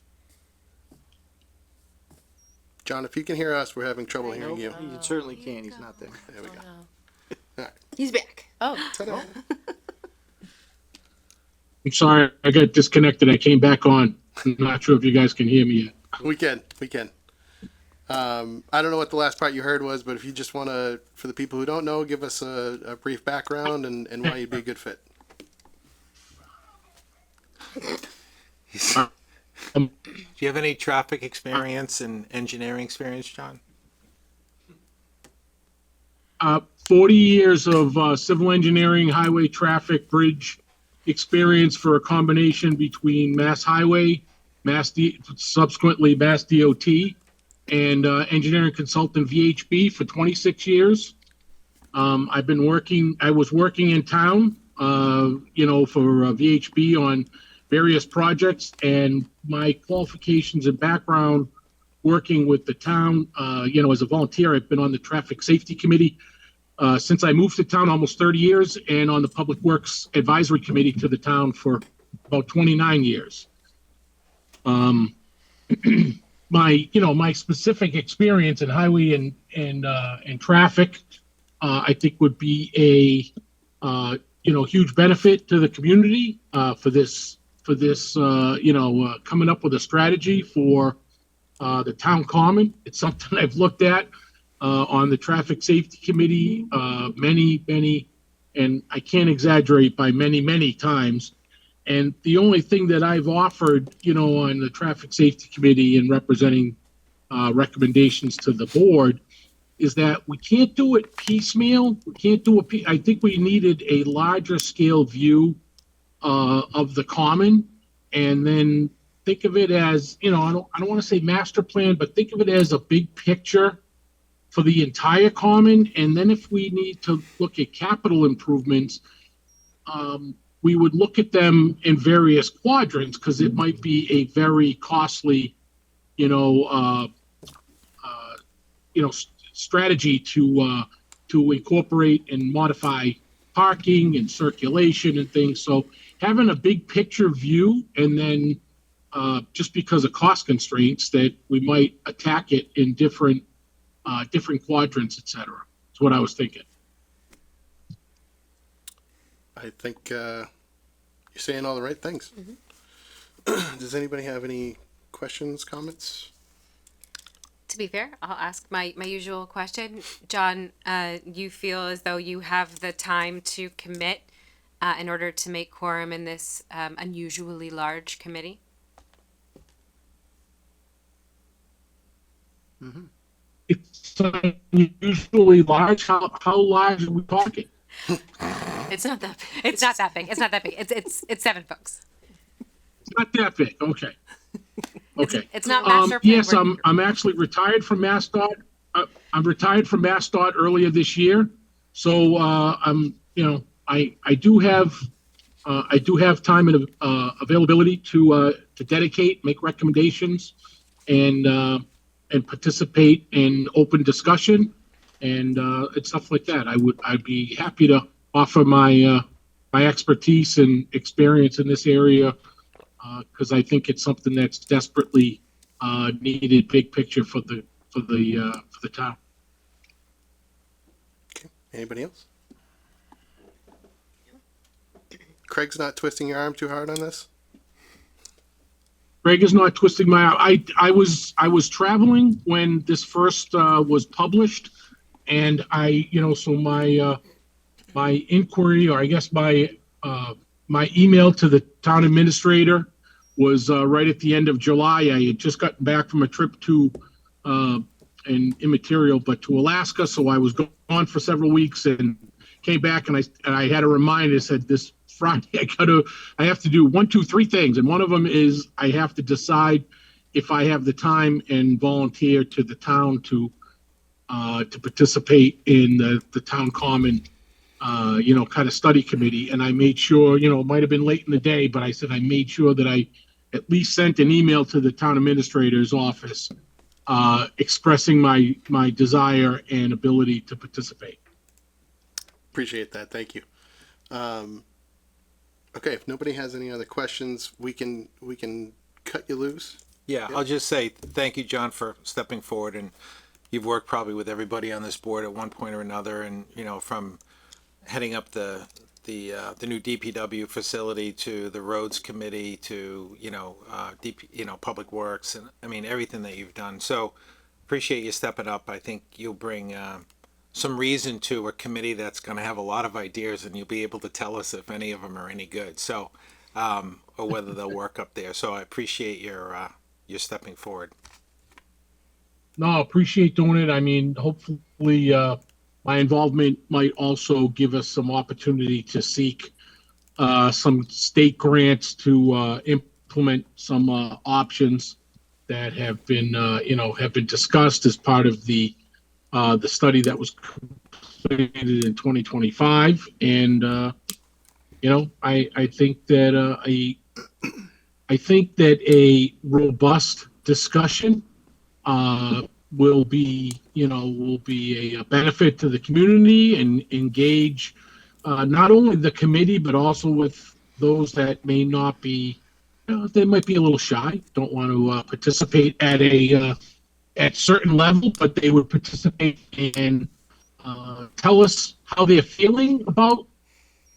John, if you can hear us, we're having trouble hearing you. He certainly can. He's not there. There we go. Oh, He's back. Oh, Ta-da. I'm sorry, I got disconnected. I came back on. I'm not sure if you guys can hear me yet. We can. I don't know what the last part you heard was, but if you just want to, for the people who don't know, give us a brief background and why you'd be a good fit. Do you have any traffic experience and engineering experience, John? 40 years of civil engineering, highway traffic, bridge experience for a combination between Mass Highway, subsequently Mass DOT, and engineering consultant VHB for 26 years. I was working in town, for VHB on various projects, and my qualifications and background working with the town, as a volunteer, I've been on the traffic safety committee since I moved to town almost 30 years, and on the public works advisory committee to the town for about 29 years. My specific experience in highway and traffic, I think would be a huge benefit to the community for this coming up with a strategy for the town common. It's something I've looked at on the traffic safety committee many, and I can't exaggerate by many times. And the only thing that I've offered, on the traffic safety committee and representing recommendations to the board is that we can't do it piecemeal. We can't do I think we needed a larger scale view of the common, and then think of it as, I don't want to say master plan, but think of it as a big picture for the entire common. And then if we need to look at capital improvements, we would look at them in various quadrants, because it might be a very costly, strategy to incorporate and modify parking and circulation and things. So having a big picture view, and then just because of cost constraints, that we might attack it in different quadrants, etc. That's what I was thinking. I think you're saying all the right things. Mm-hmm. Does anybody have any questions, comments? To be fair, I'll ask my usual question. John, you feel as though you have the time to commit in order to make quorum in this unusually large committee? Mm-hmm. it's unusually large. How large are we talking? It's not that big. It's not that big. It's not that big. It's 7 folks. It's not that big. Okay. Okay. It's not master plan. Yes, I'm actually retired from MassDOT. I'm retired from MassDOT earlier this year. So, I do have time and availability to dedicate, make recommendations, and participate in open discussion and stuff like that. I'd be happy to offer my expertise and experience in this area because I think it's something that's desperately needed, big picture for the town. Okay. Anybody else? Craig's not twisting your arm too hard on this? Greg is not twisting my arm. I was traveling when this first was published, and so my inquiry, or I guess my email to the town administrator was right at the end of July. I had just gotten back from a trip to immaterial, but to Alaska, so I was gone for several weeks and came back, and I had a reminder that said this Friday I have to do 1, 2, 3 things, and one of them is I have to decide if I have the time and volunteer to the town to participate in the town common kind of study committee. And I made sure, it might have been late in the day, but I said I made sure that I at least sent an email to the town administrator's office expressing my desire and ability to participate. Appreciate that. Thank you. Okay, if nobody has any other questions, we can cut you loose. Yeah, I'll just say thank you, John, for stepping forward, and you've worked probably with everybody on this board at one point or another, and from heading up the new DPW facility to the roads committee to Public Works, and I mean everything that you've done. So appreciate you stepping up. I think you'll bring some reason to a committee that's going to have a lot of ideas, and you'll be able to tell us if any of them are any good. So or whether they'll work up there. So I appreciate your stepping forward. No, I appreciate doing it. I mean, hopefully my involvement might also give us some opportunity to seek some state grants to implement some options that have been discussed as part of the study that was completed in 2025. And I think that a robust discussion will be a benefit to the community and engage not only the committee but also with those that may not be, they might be a little shy, don't want to participate at certain level, but they would participate and tell us how they're feeling about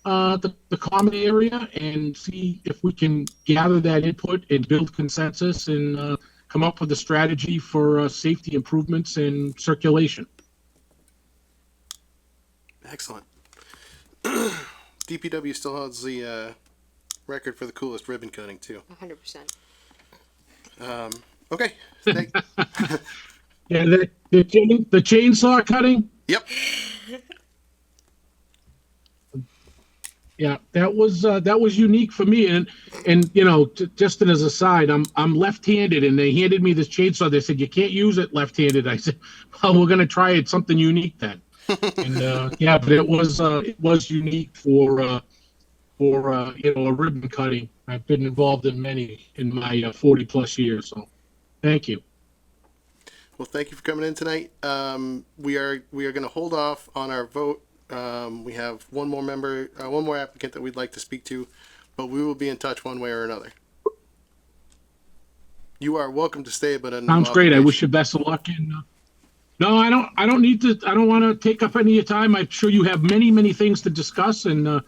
the common area and see if we can gather that input and build consensus and come up with a strategy for safety improvements and circulation. Excellent. DPW still holds the record for the coolest ribbon cutting too. 100%. Okay. Yeah, the chainsaw cutting. Yep. Yeah, that was unique for me, and just as a side, I'm left-handed, and they handed me this chainsaw. They said you can't use it left-handed. I said, well, we're gonna try it something unique then. And yeah, but it was unique for a ribbon cutting. I've been involved in many in my 40+ years. So, thank you. Well, thank you for coming in tonight. We are going to hold off on our vote. We have one more applicant that we'd like to speak to, but we will be in touch one way or another. You are welcome to stay, but sounds great. I wish you best of luck. And no, I don't need to. I don't want to take up any of your time. I'm sure you have many things to discuss, and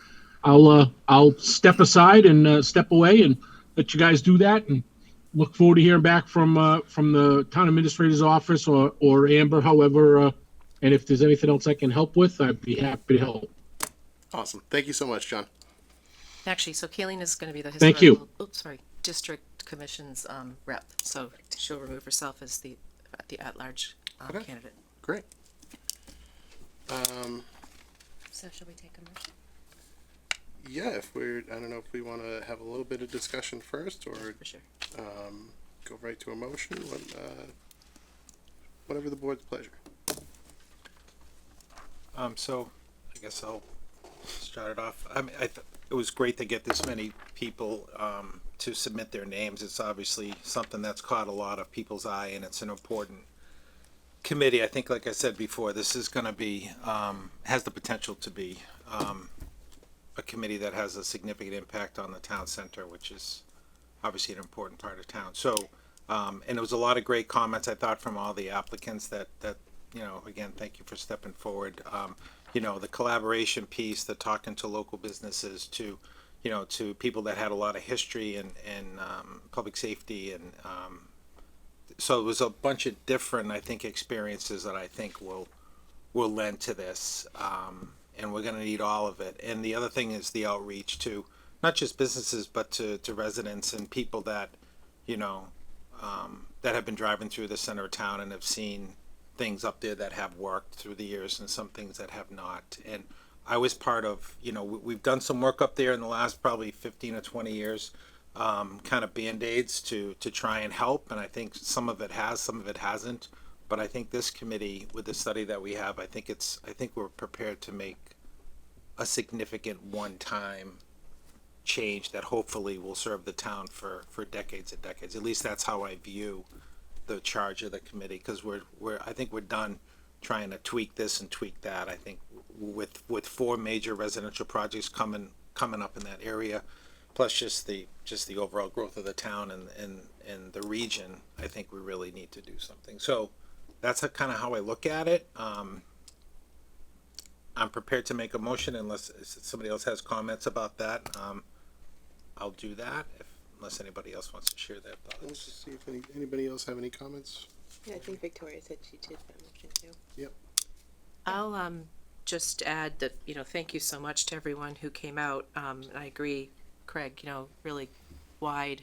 I'll step aside and step away and let you guys do that. And look forward to hearing back from the town administrator's office or Amber, however. And if there's anything else I can help with, I'd be happy to help. Awesome. Thank you so much, John. Actually, so Kayleen is going to be the Thank you. district commission's rep. So she'll remove herself as the at-large Okay. candidate. Great. So should we take a motion? Yeah, if we're, I don't know if we want to have a little bit of discussion first or For sure. go right to a motion, whatever the board's pleasure. So I guess I'll start it off. I mean, it was great to get this many people to submit their names. It's obviously something that's caught a lot of people's eye, and it's an important committee. I think, like I said before, this is going to be has the potential to be a committee that has a significant impact on the town center, which is obviously an important part of town. So, and there was a lot of great comments, I thought, from all the applicants that you know, again, thank you for stepping forward. You know, the collaboration piece, the talking to local businesses, to, you know, to people that had a lot of history in public safety, and so it was a bunch of different, I think, experiences that I think will lend to this, and we're going to need all of it. And the other thing is the outreach to not just businesses, but to residents and people that, you know, that have been driving through the center of town and have seen things up there that have worked through the years and some things that have not. And I was part of, you know, we've done some work up there in the last probably 15 or 20 years, kind of Band-Aids to try and help. And I think some of it has, some of it hasn't. But I think this committee, with the study that we have, I think we're prepared to make a significant one-time change that hopefully will serve the town for decades and decades. At least that's how I view the charge of the committee, because I think we're done trying to tweak this and tweak that. I think with 4 major residential projects coming up in that area, plus just the overall growth of the town and the region, I think we really need to do something. So that's kind of how I look at it. I'm prepared to make a motion unless somebody else has comments about that. I'll do that unless anybody else wants to share their Let's thoughts. just see if anybody else have any comments. Yeah, I think Victoria said she did that motion too. Yep. I'll just add that, you know, thank you so much to everyone who came out. And I agree, Craig, you know, really wide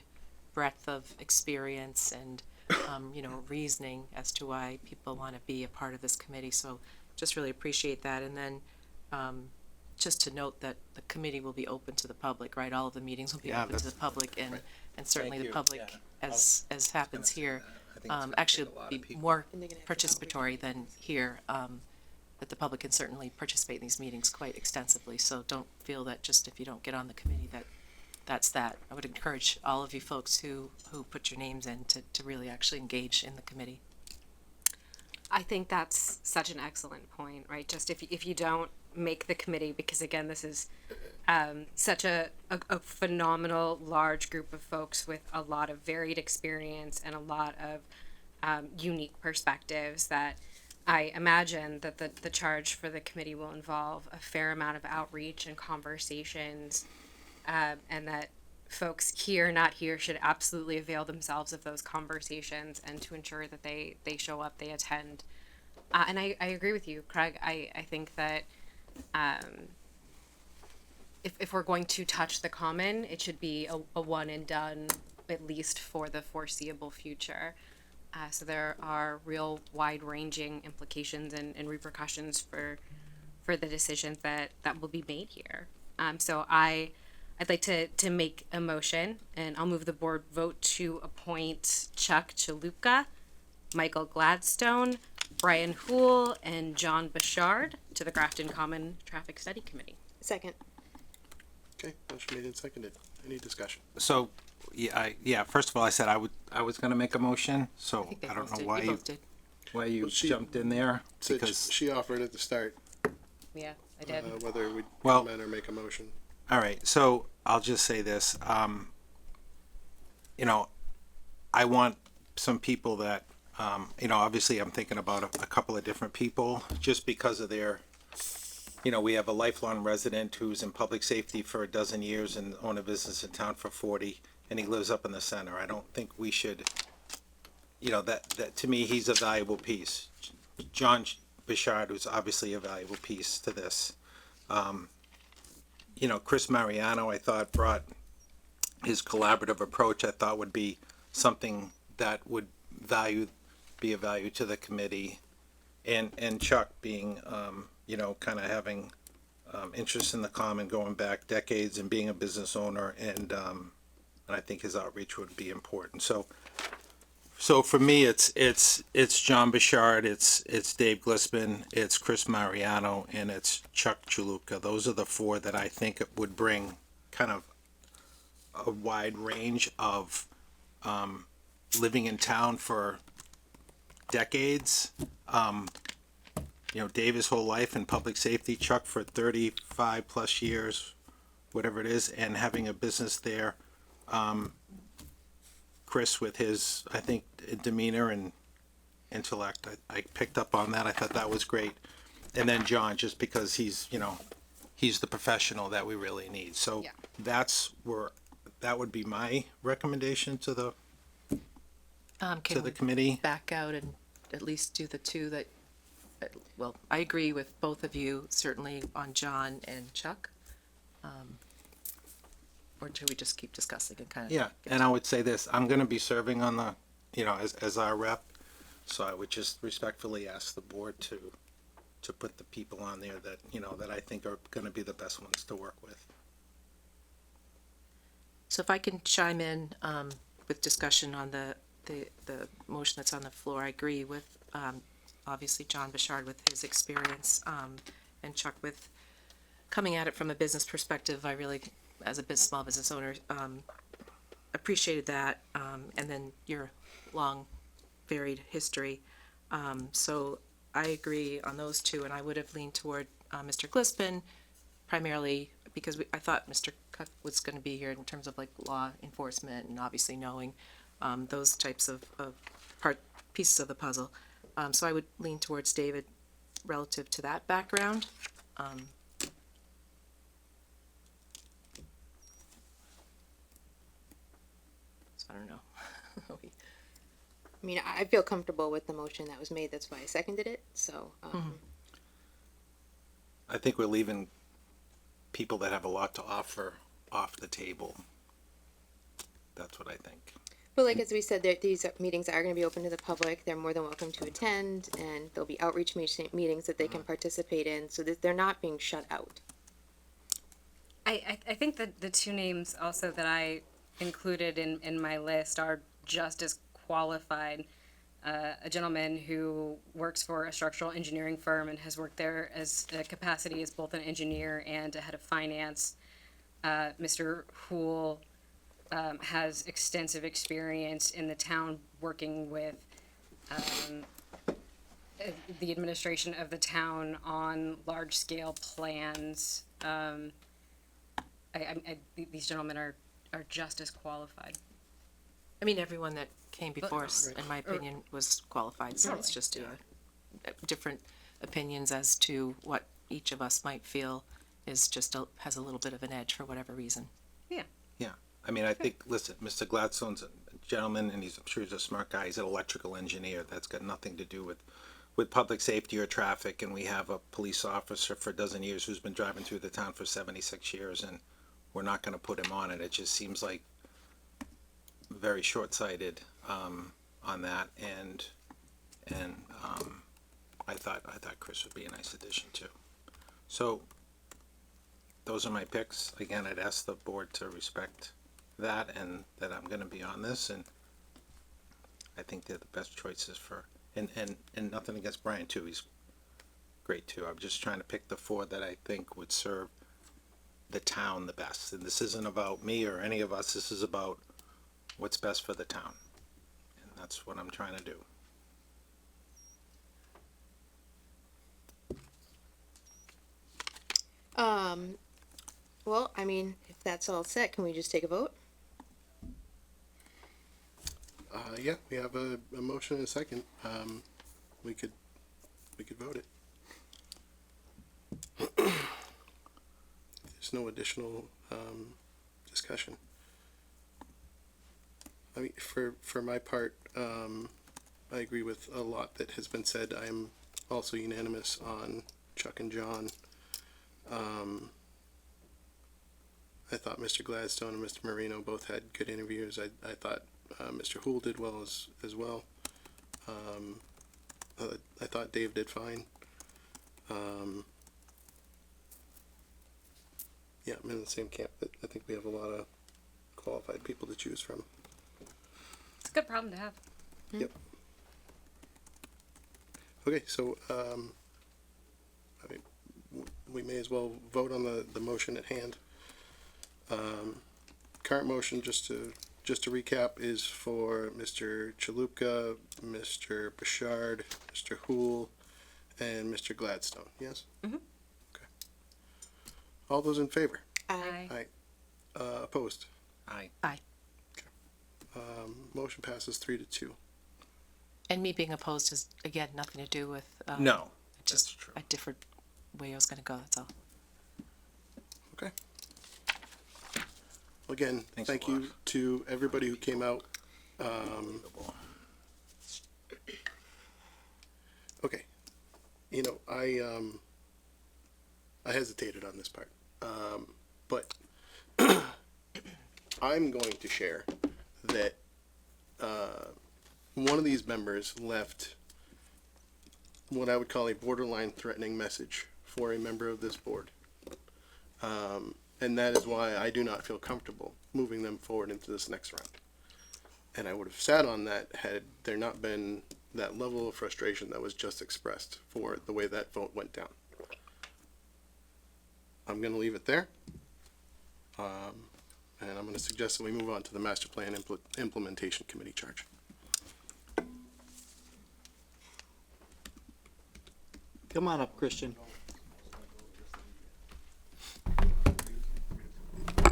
breadth of experience and, you know, reasoning as to why people want to be a part of this committee. So just really appreciate that. And then just to note that the committee will be open to the public, right? All of the meetings will be Yeah, open to the that's- public, and certainly Thank the you. public, Yeah. as happens here, I think it's gonna actually take a lot be of people. more And they're gonna have to participatory than here. That the public can certainly participate in these meetings quite extensively. So don't feel that just if you don't get on the committee that's that. I would encourage all of you folks who put your names in to really actually engage in the committee. I think that's such an excellent point, right? Just if you don't make the committee, because again, this is such a phenomenal large group of folks with a lot of varied experience and a lot of unique perspectives, that I imagine that the charge for the committee will involve a fair amount of outreach and conversations, and that folks here, not here, should absolutely avail themselves of those conversations and to ensure that they show up, they attend. And I agree with you, Craig. I think that if we're going to touch the common, it should be a one and done, at least for the foreseeable future. So there are real wide-ranging implications and repercussions for the decisions that will be made here. So I'd like to make a motion, and I'll move the board vote to appoint Chuck Chaluka, Michael Gladstone, Brian Houle, and John Bouchard to the Grafton Common Traffic Study Committee. Second. Okay, motion made and seconded. Any discussion? So, yeah. First of all, I said I was going to make a motion. So think they I don't both know did. why You both did. you Well, she- jumped in there, So because she offered at the start Yeah, I did. whether we Well- comment or make a motion. all right. So I'll just say this. You know, I want some people that, you know, obviously I'm thinking about a couple of different people just because of their, you know, we have a lifelong resident who's in public safety for a dozen years and owned a business in town for 40, and he lives up in the center. I don't think we should, you know, that to me, he's a valuable piece. John Bouchard, who's obviously a valuable piece to this. You know, Chris Mariano, I thought, brought his collaborative approach. I thought would be something that would be a value to the committee. and Chuck being, you know, kind of having interest in the common going back decades and being a business owner, and I think his outreach would be important. So for me, it's John Bouchard, it's Dave Glisman, it's Chris Mariano, and it's Chuck Chuluka. Those are the four that I think it would bring kind of a wide range of living in town for decades. You know, Dave his whole life in public safety, Chuck for 35 plus years, whatever it is, and having a business there. Chris with his, I think, demeanor and intellect, I picked up on that. I thought that was great. And then John, just because he's, you know, he's the professional that we really need. So that's where, that would be my recommendation to the Can we committee. back out and at least do the two that, well, I agree with both of you, certainly on John and Chuck. Or should we just keep discussing and kind of? Yeah, and I would say this, I'm gonna be serving on the, you know, as our rep, so I would just respectfully ask the board to put the people on there that, you know, that I think are gonna be the best ones to work with. So if I can chime in with discussion on the motion that's on the floor, I agree with obviously John Bouchard with his experience and Chuck with coming at it from a business perspective. I really, as a small business owner, appreciated that, and then your long, varied history. So I agree on those two, and I would have leaned toward Mr. Glisman, primarily because I thought Mr. Cook was going to be here in terms of like law enforcement and obviously knowing those types of pieces of the puzzle. So I would lean towards David relative to that background. So I don't know. I mean, I feel comfortable with the motion that was made. That's why I seconded it. So, I think we're leaving people that have a lot to offer off the table. That's what I think. but like as we said, these meetings are going to be open to the public. They're more than welcome to attend, and there'll be outreach meetings that they can participate in, so that they're not being shut out. I think that the two names also that I included in my list are just as qualified. A gentleman who works for a structural engineering firm and has worked there as a capacity as both an engineer and a head of finance. Mr. Hool has extensive experience in the town working with the administration of the town on large scale plans. These gentlemen are just as qualified. I mean, everyone that came before us, in my opinion, was qualified, so it's just different opinions as to what each of us might feel is just has a little bit of an edge for whatever reason. Yeah. Yeah, I mean, I think, listen, Mr. Gladstone's a gentleman, and I'm sure he's a smart guy. He's an electrical engineer. That's got nothing to do with public safety or traffic, and we have a police officer for a dozen years who's been driving through the town for 76 years, and we're not gonna put him on it. It just seems like very short-sighted on that, and I thought Chris would be a nice addition too. So those are my picks. Again, I'd ask the board to respect that and that I'm gonna be on this, and I think they're the best choices for, and nothing against Brian too, he's great too. I'm just trying to pick the four that I think would serve the town the best. And this isn't about me or any of us, this is about what's best for the town. And that's what I'm trying to do. Well, I mean, if that's all set, can we just take a vote? Yeah, we have a motion and a second. We could vote it. There's no additional discussion. I mean, for my part, I agree with a lot that has been said. I am also unanimous on Chuck and John. I thought Mr. Gladstone and Mr. Marino both had good interviews. I thought Mr. Hool did well as well. I thought Dave did fine. Yeah, I'm in the same camp. I think we have a lot of qualified people to choose from. It's a good problem to have. Yep. Okay, so we may as well vote on the motion at hand. Current motion, just to recap, is for Mr. Chalupka, Mr. Bouchard, Mr. Hool, and Mr. Gladstone. Yes. Mhm. Okay. All those in favor? Aye. Aye. Opposed? Aye. Aye. Motion passes 3-2. And me being opposed has, again, nothing to do with, No, just a different way I was gonna go, that's all. Okay. Again, Thanks thank a lot. you to everybody who came out. Okay. You know, I hesitated on this part. But I'm going to share that one of these members left what I would call a borderline threatening message for a member of this board. And that is why I do not feel comfortable moving them forward into this next round. And I would have sat on that had there not been that level of frustration that was just expressed for the way that vote went down. I'm going to leave it there. And I'm going to suggest that we move on to the Master Plan Implementation Committee charge. Come on up, Christian.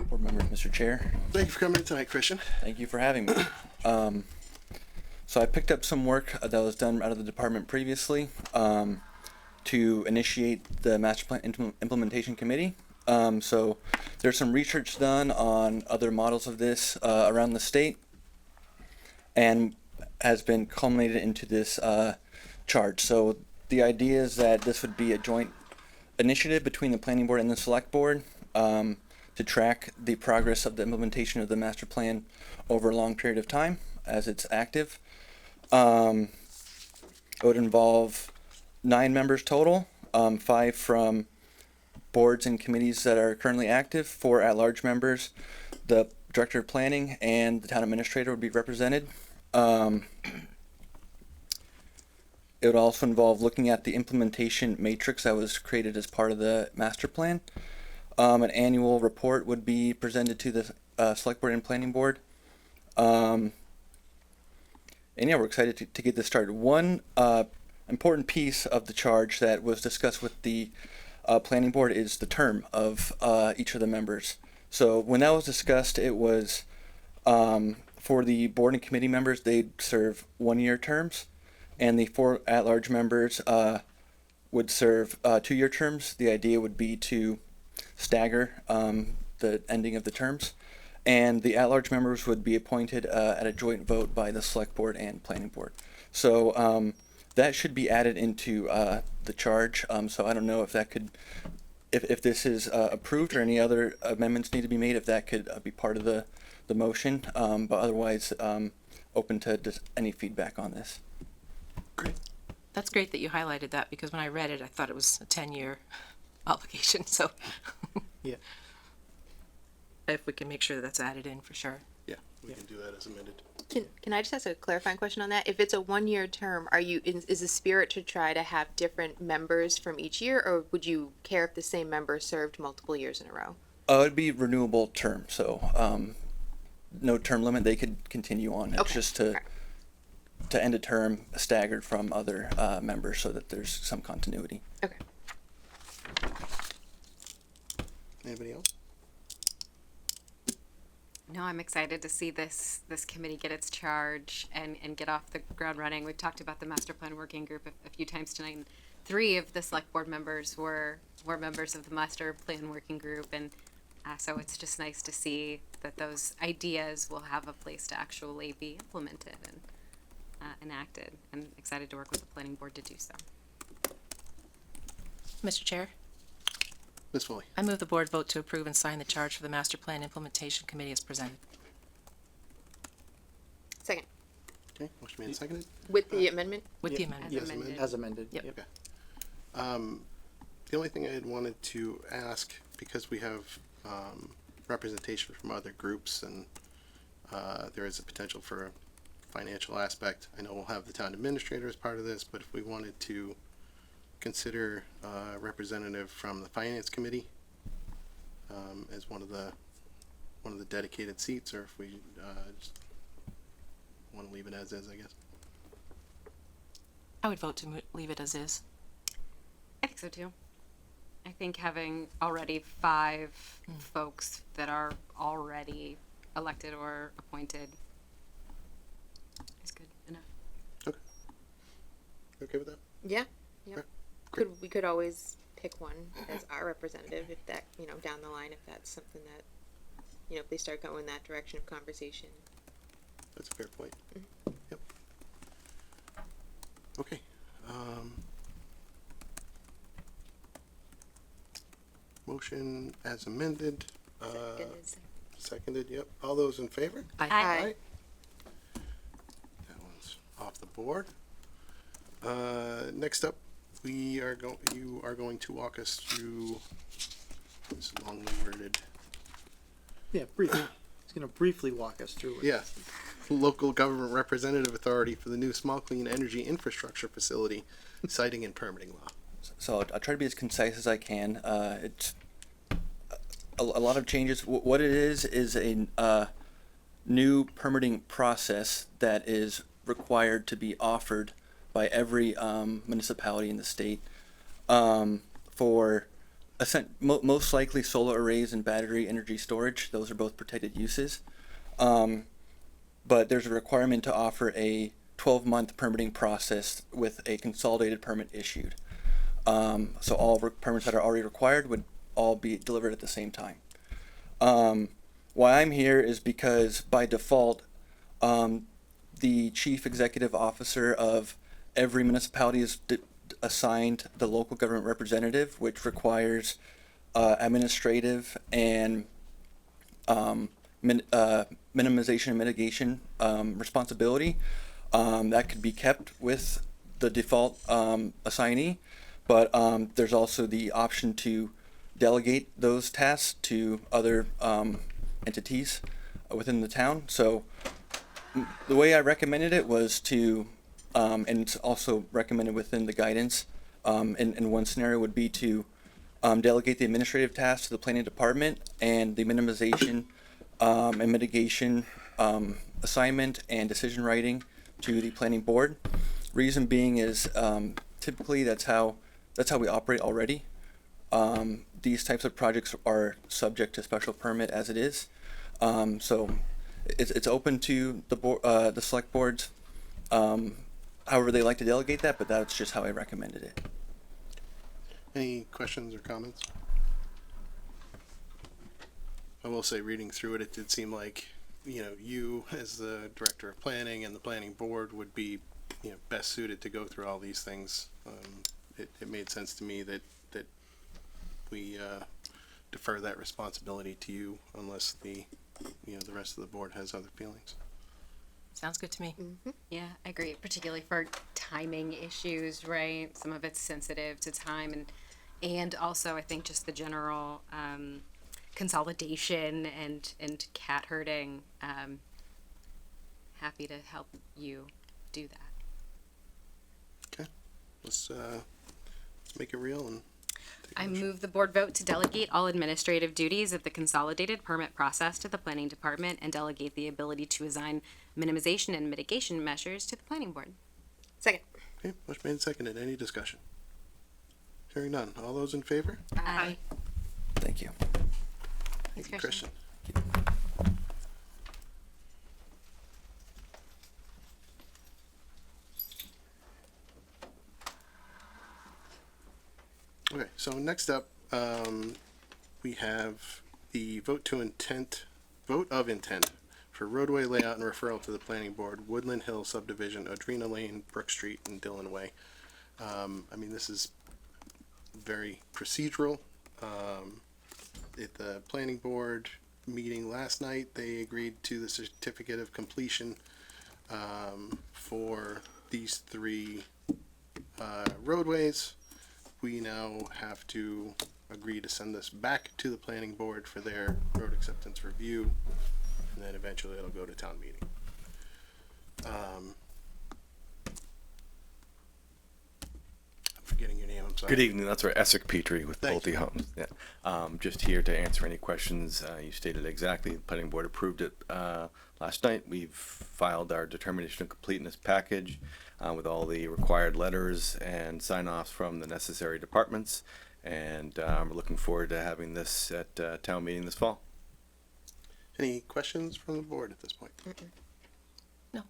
Board members, Mr. Chair. Thank you for coming in tonight, Christian. Thank you for having me. So I picked up some work that was done out of the department previously to initiate the Master Plan Implementation Committee. So there's some research done on other models of this around the state and has been culminated into this charge. So the idea is that this would be a joint initiative between the planning board and the select board to track the progress of the implementation of the master plan over a long period of time as it's active. It would involve 9 members total, 5 from boards and committees that are currently active, 4 at-large members. The director of planning and the town administrator would be represented. It would also involve looking at the implementation matrix that was created as part of the master plan. An annual report would be presented to the select board and planning board. And yeah, we're excited to get this started. One important piece of the charge that was discussed with the planning board is the term of each of the members. So when that was discussed, it was for the board and committee members, they'd serve 1-year terms, and the 4 at-large members would serve 2-year terms. The idea would be to stagger the ending of the terms, and the at-large members would be appointed at a joint vote by the select board and planning board. So that should be added into the charge. So I don't know if that could, if this is approved or any other amendments need to be made, if that could be part of the motion. But otherwise, open to any feedback on this. Great. That's great that you highlighted that, because when I read it, I thought it was a 10-year obligation, so. Yeah. If we can make sure that that's added in for sure. Yeah, we can do that as amended. Can I just ask a clarifying question on that? If it's a 1-year term, is the spirit to try to have different members from each year, or would you care if the same member served multiple years in a row? It would be renewable term, so no term limit. They could continue on. It's just to end a term staggered from other members so that there's some continuity. Okay. Anybody else? No, I'm excited to see this committee get its charge and get off the ground running. We've talked about the master plan working group a few times tonight, and 3 of the select board members were members of the master plan working group, and so it's just nice to see that those ideas will have a place to actually be implemented and enacted. I'm excited to work with the planning board to do so. Mr. Chair, Ms. Foley. I move the board vote to approve and sign the charge for the Master Plan Implementation Committee as presented. Second. Okay, motion made and seconded. With the amendment? With the amendment. As amended. As amended. Yep. Yep. The only thing I had wanted to ask, because we have representation from other groups and there is a potential for a financial aspect. I know we'll have the town administrator as part of this, but if we wanted to consider a representative from the finance committee as one of the dedicated seats, or if we just want to leave it as is, I guess. I would vote to leave it as is. I think so too. I think having already 5 folks that are already elected or appointed is good enough. Okay. You okay with that? Yeah. Yep. Okay, great. We could always pick one as our representative if that, down the line, if that's something that, if they start going that direction of conversation. That's a fair point. Yep. Okay. Motion as amended. Seconded, yep. All those in favor? Aye. That one's off the board. Next up, you are going to walk us through this long worded. Yeah, briefly. He's going to briefly walk us through it. Yeah. Local government representative authority for the new small clean energy infrastructure facility, siting and permitting law. So I'll try to be as concise as I can. It's a lot of changes. What it is a new permitting process that is required to be offered by every municipality in the state for most likely solar arrays and battery energy storage. Those are both protected uses. But there's a requirement to offer a 12-month permitting process with a consolidated permit issued. So all permits that are already required would all be delivered at the same time. Why I'm here is because by default, the chief executive officer of every municipality is assigned the local government representative, which requires administrative and minimization and mitigation responsibility. That could be kept with the default assignee, but there's also the option to delegate those tasks to other entities within the town. So the way I recommended it was to, and it's also recommended within the guidance, in one scenario would be to delegate the administrative tasks to the planning department and the minimization and mitigation assignment and decision writing to the planning board. Reason being is typically that's how we operate already. These types of projects are subject to special permit as it is. So it's open to the select boards, however they like to delegate that, but that's just how I recommended it. Any questions or comments? I will say, reading through it, it did seem like, you as the director of planning and the planning board would be, best suited to go through all these things. It made sense to me that we defer that responsibility to you unless the rest of the board has other feelings. Sounds good to me. Yeah, I agree, particularly for timing issues, right? Some of it's sensitive to time and also I think just the general consolidation and cat herding. Happy to help you do that. Okay, let's make it real and I move the board vote to delegate all administrative duties of the consolidated permit process to the planning department and delegate the ability to assign minimization and mitigation measures to the planning board. Second. Okay, motion made and seconded. Any discussion? Hearing none. All those in favor? Aye. Thank you. Thank you, Christian. Okay, so next up, we have the vote of intent for roadway layout and referral to the planning board, Woodland Hill subdivision, Adrena Lane, Brook Street, and Dillon Way. This is very procedural. At the planning board meeting last night, they agreed to the certificate of completion for these three roadways. We now have to agree to send this back to the planning board for their road acceptance review, and then eventually it'll go to town meeting. I'm forgetting your name, I'm sorry. Good evening, that's right, Essex Petrie with Thank Pulte Homes. Yeah. Just here to answer any questions. You stated exactly, the planning board approved it last night. We've filed our determination of completeness package with all the required letters and sign-offs from the necessary departments. And we're looking forward to having this at town meeting this fall. Any questions from the board at this point? No.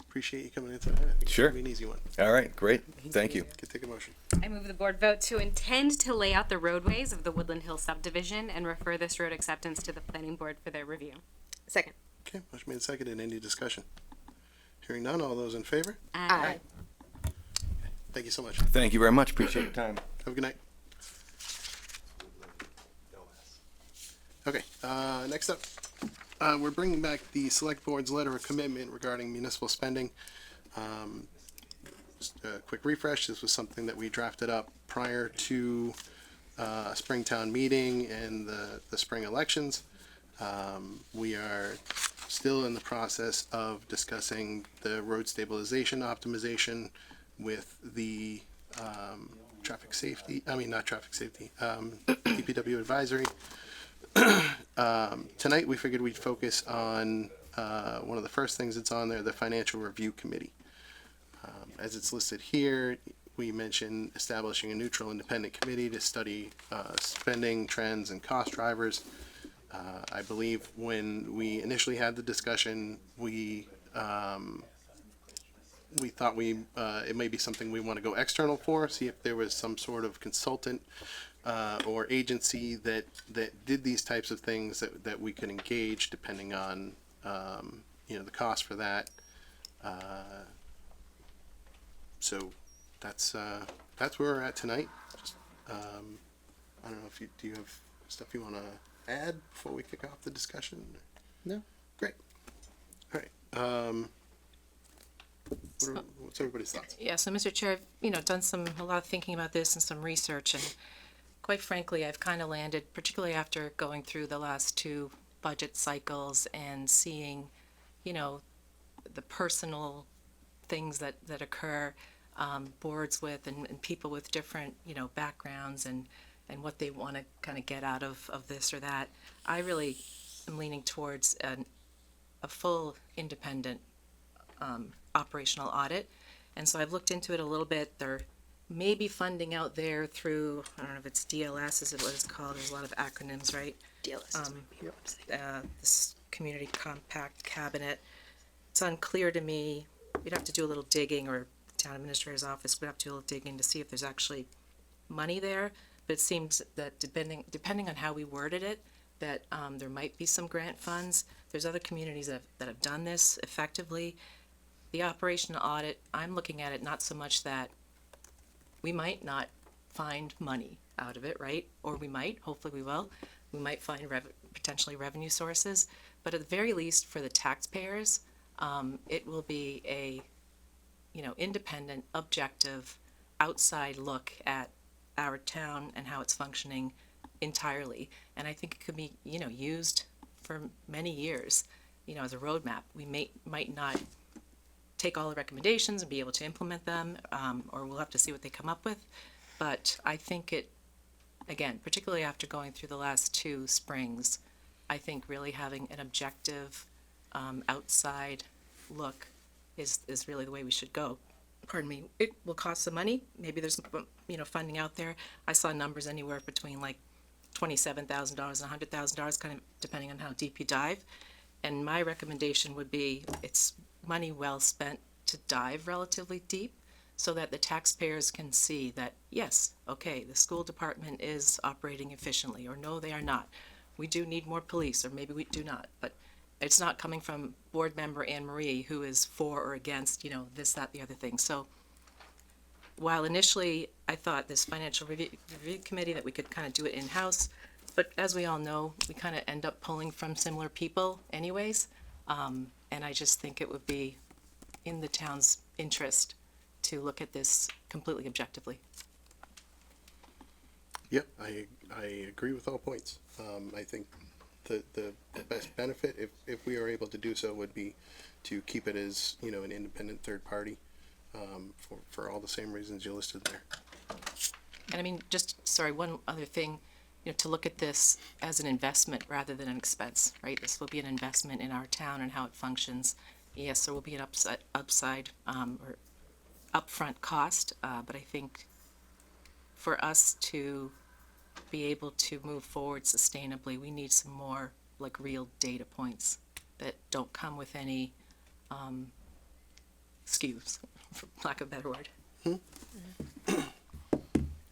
Appreciate you coming in tonight. I think Sure. It's gonna be an easy one. All right, great, thank you. Could take a motion. I move the board vote to intend to lay out the roadways of the Woodland Hill subdivision and refer this road acceptance to the planning board for their review. Second. Okay, motion made seconded. Any discussion? Hearing none, all those in favor? Aye. Thank you so much. Thank you very much, appreciate your time. Have a good night. Okay, next up, we're bringing back the select board's letter of commitment regarding municipal spending. Just a quick refresh, this was something that we drafted up prior to Springtown meeting and the spring elections. We are still in the process of discussing the road stabilization optimization with the DPW advisory. Tonight we figured we'd focus on one of the first things that's on there, the financial review committee. As it's listed here, we mentioned establishing a neutral independent committee to study spending trends and cost drivers. I believe when we initially had the discussion, we thought it may be something we want to go external for, see if there was some sort of consultant or agency that did these types of things that we could engage depending on the cost for that. So that's where we're at tonight. Just, I don't know if do you have stuff you want to add before we kick off the discussion? No? Great. All right. What's everybody's thoughts? Yeah, so Mr. Chair, I've done a lot of thinking about this and some research, and quite frankly, I've kind of landed, particularly after going through the last two budget cycles and seeing, the personal things that occur, boards with and people with different, backgrounds and what they want to kind of get out of this or that. I really am leaning towards a full independent operational audit. And so I've looked into it a little bit. There may be funding out there through, I don't know if it's DLS, is it what it's called? There's a lot of acronyms, right? DLS. This Community Compact Cabinet. It's unclear to me. We'd have to do a little digging, or the town administrator's office would have to do a little digging to see if there's actually money there. But it seems that depending on how we worded it, that there might be some grant funds. There's other communities that have done this effectively. The operational audit, I'm looking at it not so much that we might not find money out of it, right? Or we might, hopefully we will. We might find potentially revenue sources. But at the very least, for the taxpayers, it will be a, independent, objective, outside look at our town and how it's functioning entirely. And I think it could be, used for many years, as a roadmap. We might not take all the recommendations and be able to implement them, or we'll have to see what they come up with. But I think it, again, particularly after going through the last two springs, I think really having an objective, outside look is really the way we should go. Pardon me. It will cost some money. Maybe there's, funding out there. I saw numbers anywhere between like $27,000 and $100,000, kind of depending on how deep you dive. And my recommendation would be it's money well spent to dive relatively deep so that the taxpayers can see that, yes, okay, the school department is operating efficiently, or no, they are not. We do need more police, or maybe we do not. But it's not coming from board member Anne Marie, who is for or against, this, that, the other thing. So while initially I thought this financial review committee that we could kind of do it in-house, but as we all know, we kind of end up pulling from similar people anyways. And I just think it would be in the town's interest to look at this completely objectively. Yep, I agree with all points. I think the best benefit, if we are able to do so, would be to keep it as, you know, an independent third party, for all the same reasons you listed there. And I mean, one other thing, you know, to look at this as an investment rather than an expense, right? This will be an investment in our town and how it functions. Yes, there will be an upside or upfront cost, but I think for us to be able to move forward sustainably, we need some more like real data points that don't come with any skews, for lack of a better word.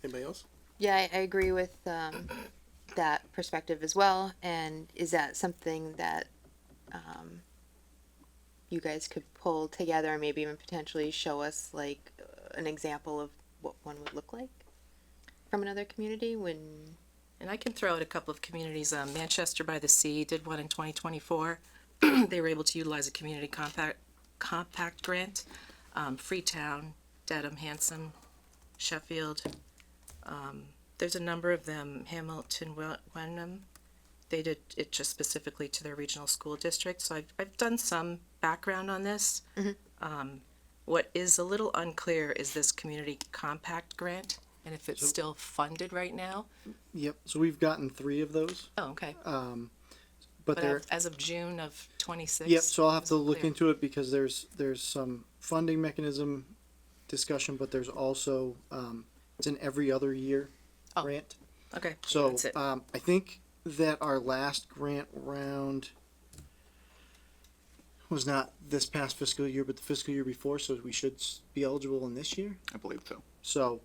Anybody else? Yeah, I agree with that perspective as well. And is that something that you guys could pull together and maybe even potentially show us like an example of what one would look like from another community when? And I can throw out a couple of communities. Manchester by the Sea did one in 2024. They were able to utilize a community compact grant. Freetown, Dedham, Hanson, Sheffield. There's a number of them. Hamilton, Wenham. They did it just specifically to their regional school district. So I've done some background on this. What is a little unclear is this community compact grant and if it's still funded right now. Yep. So we've gotten 3 of those. Oh, okay. But they're as of June of 26. Yep. So I'll have to look into it because there's some funding mechanism discussion, but there's also it's an every other year grant. Okay. So That's it. I think that our last grant round was not this past fiscal year, but the fiscal year before. So we should be eligible in this year. I believe so. So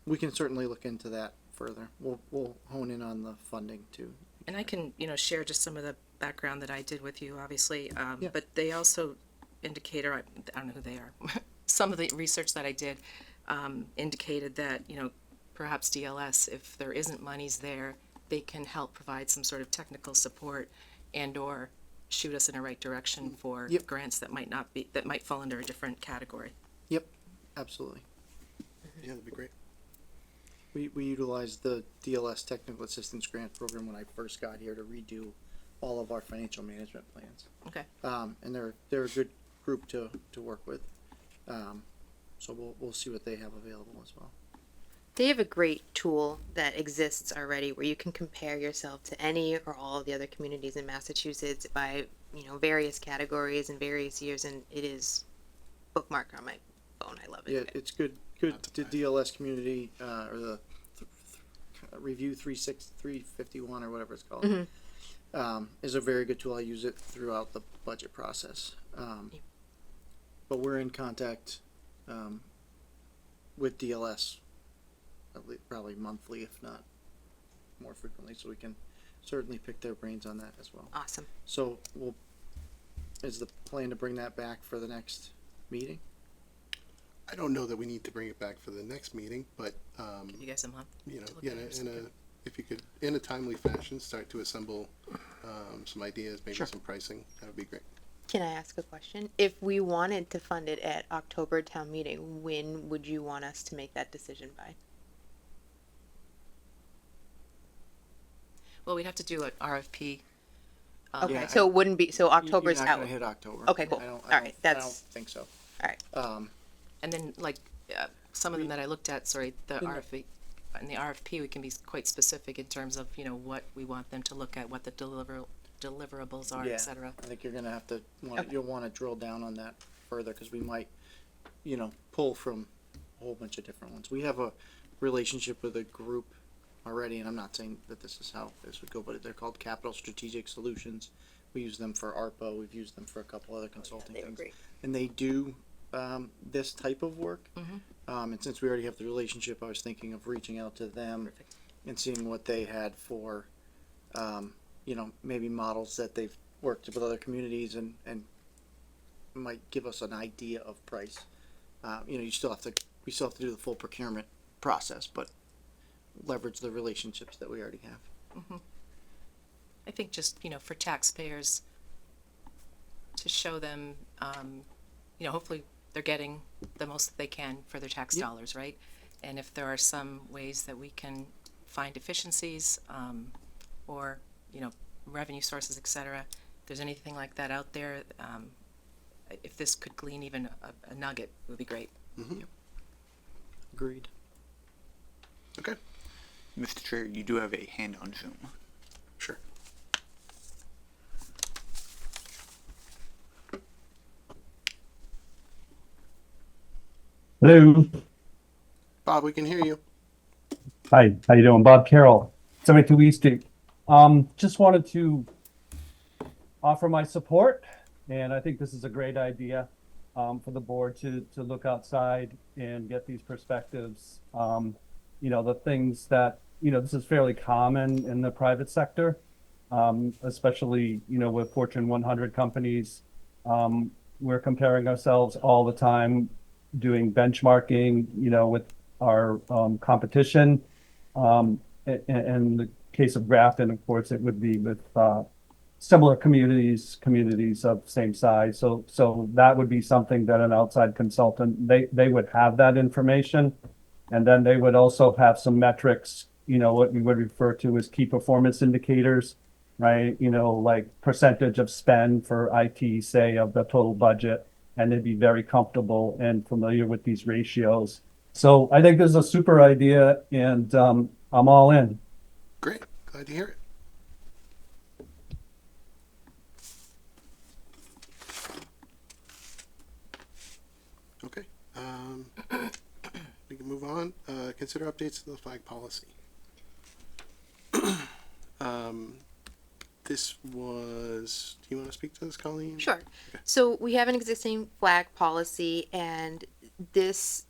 we can certainly look into that further. We'll hone in on the funding too. And I can, you know, share just some of the background that I did with you, obviously. But they also indicate, or I don't know who they are. Some of the research that I did indicated that, you know, perhaps DLS, if there isn't monies there, they can help provide some sort of technical support and or shoot us in the right direction for grants that might fall under a different category. Yep, absolutely. Yeah, that'd be great. We utilized the DLS Technical Assistance Grant Program when I first got here to redo all of our financial management plans. Okay. And they're a good group to work with. So we'll see what they have available as well. They have a great tool that exists already where you can compare yourself to any or all of the other communities in Massachusetts by, you know, various categories and various years, and it is bookmarked on my phone. I love it. Yeah, it's good. Good to DLS community or the Review 351 or whatever it's called. Is a very good tool. I use it throughout the budget process. But we're in contact with DLS probably monthly, if not more frequently, so we can certainly pick their brains on that as well. Awesome. So is the plan to bring that back for the next meeting? I don't know that we need to bring it back for the next meeting, but Give you guys a month. you know, to look yeah, at it or something. if you could, in a timely fashion, start to assemble some ideas, maybe some pricing, that would be great. Can I ask a question? If we wanted to fund it at October town meeting, when would you want us to make that decision by? Well, we'd have to do an RFP. Okay, so it wouldn't be, so October's You're not out. gonna hit October. Okay, cool. I All right, don't that's, think so. all right. And then like some of them that I looked at, the In the- RFP, in the RFP, we can be quite specific in terms of, you know, what we want them to look at, what the deliverables are, Yeah, et cetera. I think you're gonna have to, you'll wanna drill down on that further, cause we might, you know, pull from a whole bunch of different ones. We have a relationship with a group already, and I'm not saying that this is how this would go, but they're called Capital Strategic Solutions. We use them for ARPA, we've used them for a couple other consulting they were things. great. And they do, this type of work. And since we already have the relationship, I was thinking of reaching out to them and seeing what they had for, you know, maybe models that they've worked with other communities and might give us an idea of price. You know, we still have to do the full procurement process, but leverage the relationships that we already have. I think just, you know, for taxpayers, to show them, hopefully they're getting the most that they can for their tax dollars, right? And if there are some ways that we can find efficiencies, or, revenue sources, et cetera, if there's anything like that out there, if this could glean even a nugget, it would be great. Agreed. Okay. Mr. Chair, you do have a hand on Zoom. Sure. Hello. Bob, we can hear you. Hi, how you doing? Bob Carroll, 72 East Street. Just wanted to offer my support, and I think this is a great idea for the board to look outside and get these perspectives. The things that, this is fairly common in the private sector, especially, with Fortune 100 companies. We're comparing ourselves all the time, doing benchmarking, with our competition. In the case of Grafton, of course, it would be with similar communities of same size. So that would be something that an outside consultant, they would have that information. And then they would also have some metrics, what we would refer to as key performance indicators, right? Like percentage of spend for IT, say, of the total budget. And they'd be very comfortable and familiar with these ratios. So I think this is a super idea, and I'm all in. Great. Glad to hear it. Okay. We can move on. Consider updates to the flag policy. This was, do you want to speak to this, Colleen? Sure. So we have an existing flag policy, and this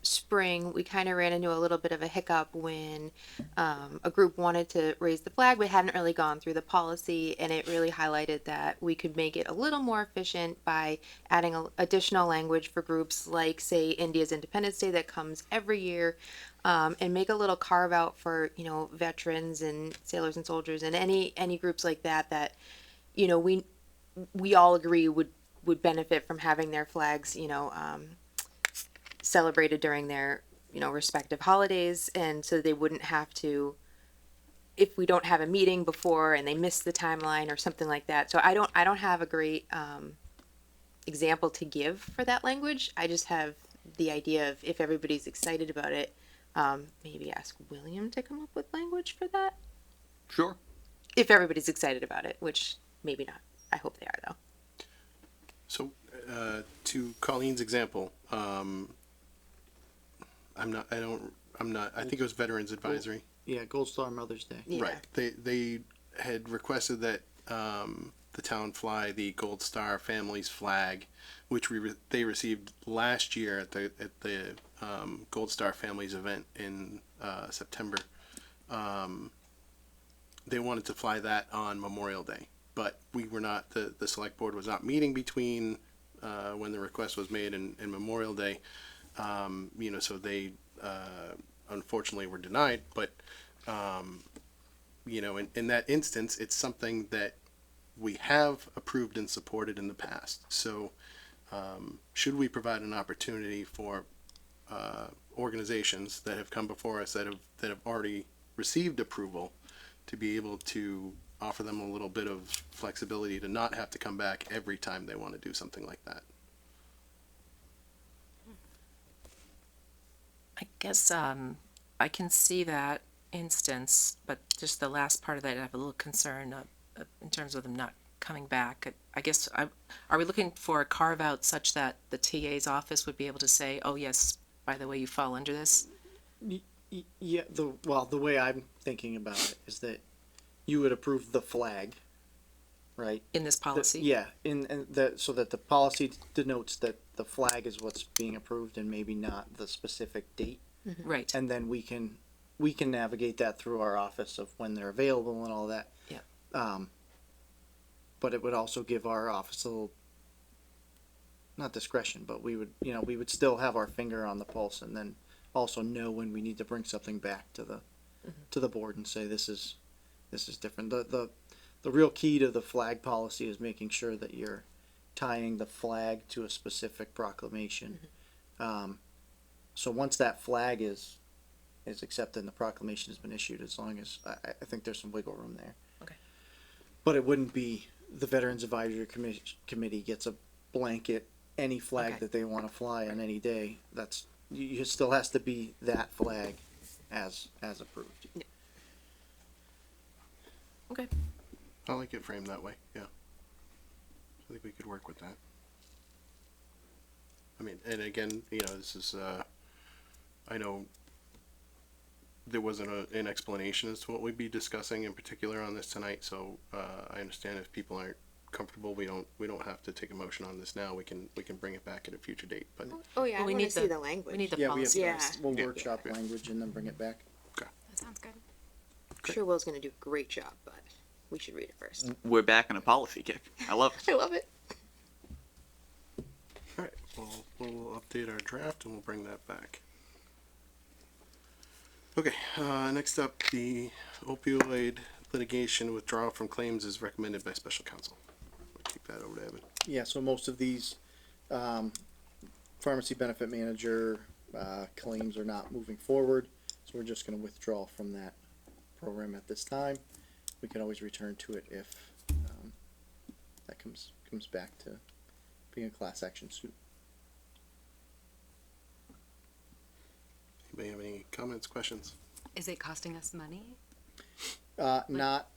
spring we kind of ran into a little bit of a hiccup when a group wanted to raise the flag but hadn't really gone through the policy, and it really highlighted that we could make it a little more efficient by adding additional language for groups like, say, India's Independence Day that comes every year, and make a little carve out for veterans and sailors and soldiers and any groups like that we all agree would benefit from having their flags celebrated during their respective holidays, and so they wouldn't have to, if we don't have a meeting before and they miss the timeline or something like that. So I don't have a great example to give for that language. I just have the idea of, if everybody's excited about it, maybe ask William to come up with language for that. Sure. If everybody's excited about it, which maybe not. I hope they are, though. So, to Colleen's example, I think it was Veterans Advisory. Yeah, Gold Star Mother's Day. Yeah. Right. They had requested that the town fly the Gold Star Family's flag, which they received last year at the Gold Star Family's event in September. They wanted to fly that on Memorial Day, but we were not, the select board was not meeting between when the request was made and Memorial Day. So they unfortunately were denied, but in that instance, it's something that we have approved and supported in the past. So should we provide an opportunity for organizations that have come before us that have already received approval to be able to offer them a little bit of flexibility to not have to come back every time they want to do something like that? I guess I can see that instance, but just the last part of that, I have a little concern in terms of them not coming back. I guess, are we looking for a carve out such that the TA's office would be able to say, oh yes, by the way, you fall under this? Yeah, the way I'm thinking about it is that you would approve the flag, right? In this policy? So that the policy denotes that the flag is what's being approved and maybe not the specific date. Mm-hmm. Right. And then we can navigate that through our office of when they're available and all that. Yeah. But it would also give our office a little, not discretion, but we would still have our finger on the pulse, and then also know when we need to bring something back to the board and say this is different. The real key to the flag policy is making sure that you're tying the flag to a specific proclamation. So once that flag is accepted and the proclamation has been issued, as long as, I think there's some wiggle room there. Okay. But it wouldn't be, the Veterans Advisory Committee gets a blanket, any flag Okay. that they wanna fly on any day, that's, it still has to be that flag as approved. Okay. I like it framed that way, yeah. I think we could work with that. I mean, and again, you know, this is, I know there wasn't an explanation as to what we'd be discussing in particular on this tonight, so, I understand if people aren't comfortable, we don't have to take a motion on this now, we can bring it back at a future date, but. Oh yeah, Well, I we wanna need see the- the language. We need the Yeah, we have, policy Yeah. first. we'll Yeah. workshop language and then bring it back. That sounds good. I'm sure Will's gonna do a great job, but we should read it first. We're back on a policy kick. I love it. I love it. Alright, we'll update our draft and we'll bring that back. Okay, next up, the opioid litigation withdrawal from claims is recommended by special counsel. I'll kick that over to Evan. Yeah, so most of these, pharmacy benefit manager, claims are not moving forward, so we're just gonna withdraw from that program at this time. We can always return to it if, that comes back to being a class action suit. Anybody have any comments, questions? Is it costing us money? Not,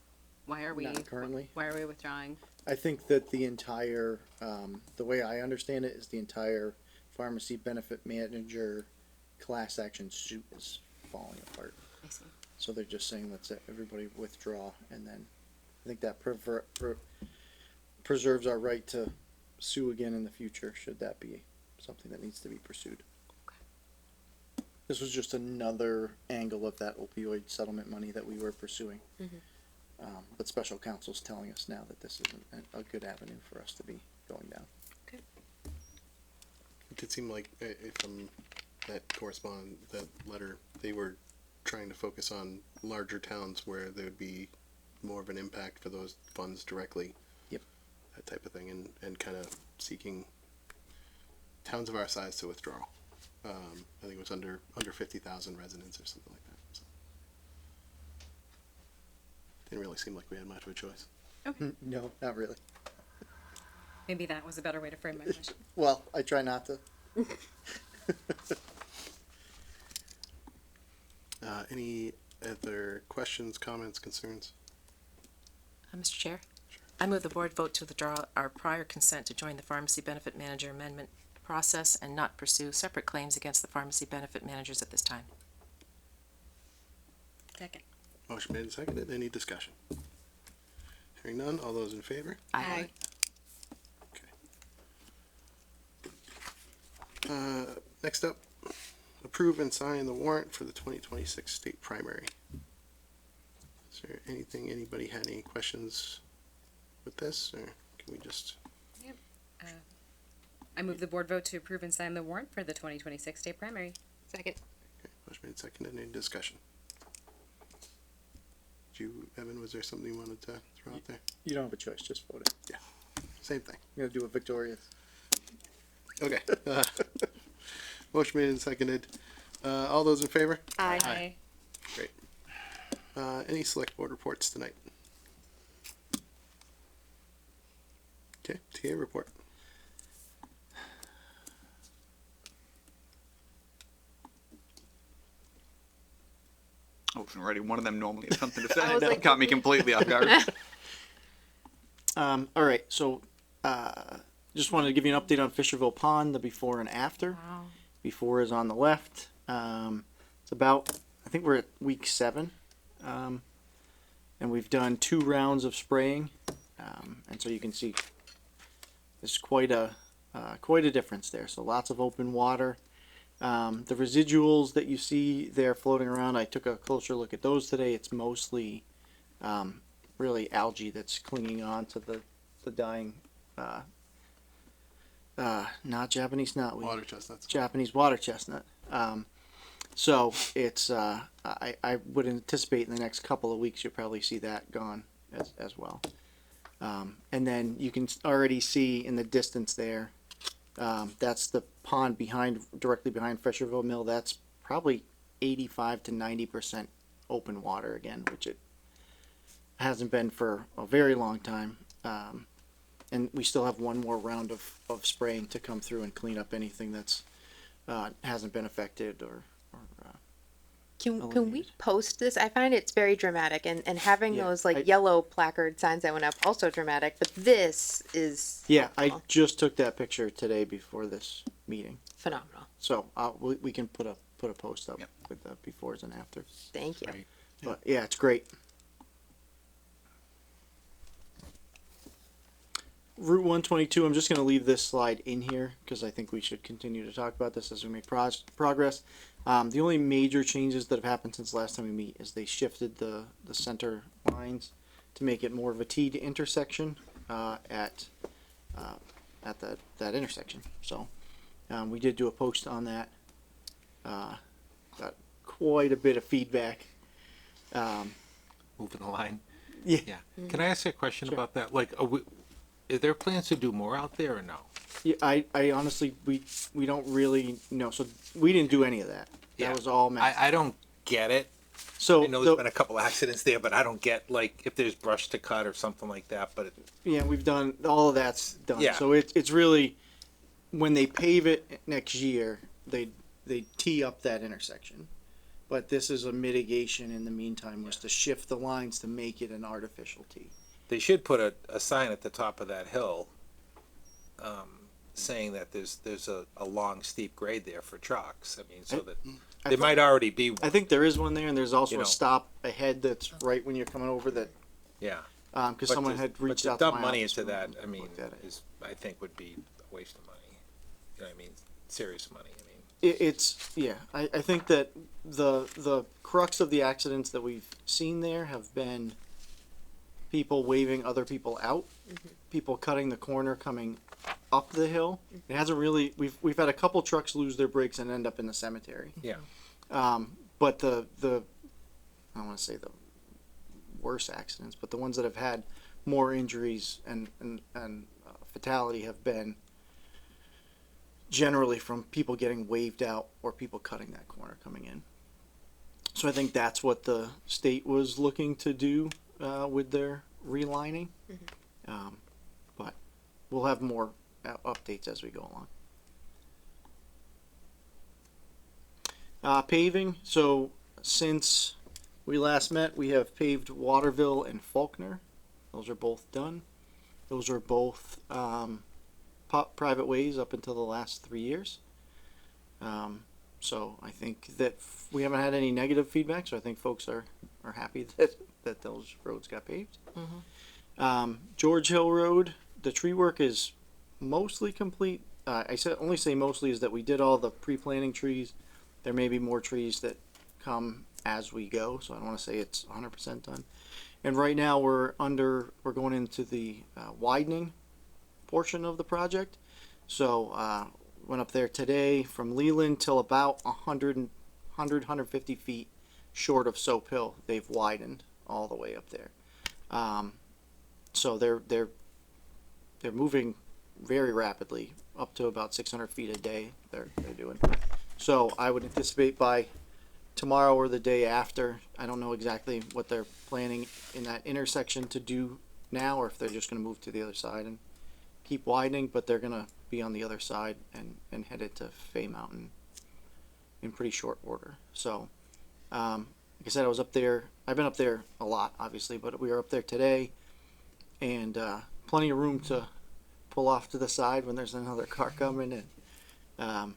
Why are we? not currently. Why are we withdrawing? I think that the entire, the way I understand it is the entire pharmacy benefit manager class action suit is falling apart. I see. So they're just saying, let's everybody withdraw, and then I think that preserves our right to sue again in the future, should that be something that needs to be pursued. This was just another angle of that opioid settlement money that we were pursuing. But special counsel's telling us now that this isn't a good avenue for us to be going down. It did seem like, from that that letter, they were trying to focus on larger towns where there would be more of an impact for those funds directly. Yep. That type of thing, and kind of seeking towns of our size to withdraw. I think it was under 50,000 residents or something like that. So. Didn't really seem like we had much of a choice. No, not really. Maybe that was a better way to frame my question. Well, I try not to. Any other questions, comments, concerns? Mr. Chair, I move the board vote to withdraw our prior consent to join the pharmacy benefit manager amendment process and not pursue separate claims against the pharmacy benefit managers at this time. Second. Motion made and seconded. Any discussion? Hearing none. All those in favor? Aye. Next up, approve and sign the warrant for the 2026 state primary. Is there anything, anybody had any questions with this, or can we just? I move the board vote to approve and sign the warrant for the 2026 state primary. Second. Motion made and seconded. Any discussion? Evan, was there something you wanted to throw out there? You don't have a choice, just vote it. Yeah, same thing. I'm gonna do a victorious. Okay. Motion made and seconded. All those in favor? Aye. Great. Any select board reports tonight? Okay, TA report. I wasn't ready. One of them normally has something to I say. was That like- caught me completely off guard. All right, so just wanted to give you an update on Fisherville Pond, the before and after. Wow. Before is on the left. It's about, I think we're at week 7, and we've done 2 rounds of spraying, and so you can see there's quite a difference there. So lots of open water. The residuals that you see there floating around, I took a closer look at those today. It's mostly really algae that's clinging on to the dying, not Japanese knotweed. Water chestnuts. Japanese water chestnut. So it's, I would anticipate in the next couple of weeks you'll probably see that gone as well. And then you can already see in the distance there, that's the pond directly behind Fisherville Mill. That's probably 85 to 90% open water again, which it hasn't been for a very long time. And we still have one more round of spraying to come through and clean up anything that's hasn't been affected or Can we post this? I find it's very dramatic, and having Yeah, those yellow placard signs that went up also dramatic. But this is yeah. I just took that picture today before this meeting. phenomenal. So we can put a post up with the befores and afters. Thank you. But yeah, it's great. Route 122, I'm just going to leave this slide in here because I think we should continue to talk about this as we make progress. The only major changes that have happened since last time we meet is they shifted the center lines to make it more of a T to intersection at that intersection. So we did do a post on that. Got quite a bit of feedback. Moving the line. Yeah. Yeah. Can I ask you a question about that? Like, is there plans to do more out there or no? Yeah, I honestly, we don't really know. So we didn't do any of that. That was all Matt. I don't get it. So I know there's been a couple accidents there, but I don't get like if there's brush to cut or something like that. But yeah, we've done all of that's done. Yeah. So it's really when they pave it next year, they tee up that intersection. But this is a mitigation in the meantime, was to shift the lines to make it an artificial tee. they should put a sign at the top of that hill, saying that there's a long steep grade there for trucks. I mean, so that there might already be one. I think there is one there, and there's also You know. a stop ahead that's right when you're coming over that. Yeah. Because someone had reached out to to dump my money office into when that. I mean, looked at it. is I think would be a waste of money. You know what I mean? Serious money. I mean, It's yeah. I think that the crux of the accidents that we've seen there have been people waving other people out, people cutting the corner coming up the hill. It hasn't really. We've had a couple trucks lose their brakes and end up in the cemetery. yeah. But the I don't want to say the worst accidents, but the ones that have had more injuries and fatality have been generally from people getting waved out or people cutting that corner coming in. So I think that's what the state was looking to do with their relining. But we'll have more updates as we go along. Paving. So since we last met, we have paved Waterville and Faulkner. Those are both done. Those are both private ways up until the last 3 years. So I think that we haven't had any negative feedback, so I think folks are happy that those roads got paved. George Hill Road, the tree work is mostly complete. Only say mostly is that we did all the pre-planting trees. There may be more trees that come as we go, so I don't want to say it's 100% done. And right now we're going into the widening portion of the project. So went up there today from Leland till about 150 feet short of Soap Hill. They've widened all the way up there. So they're moving very rapidly, up to about 600 feet a day. They're doing. So I would anticipate by tomorrow or the day after. I don't know exactly what they're planning in that intersection to do now, or if they're just going to move to the other side and keep widening, but they're going to be on the other side and headed to Fay Mountain in pretty short order. So, like I said, I was up there. I've been up there a lot, obviously, but we were up there today, and plenty of room to pull off to the side when there's another car coming. And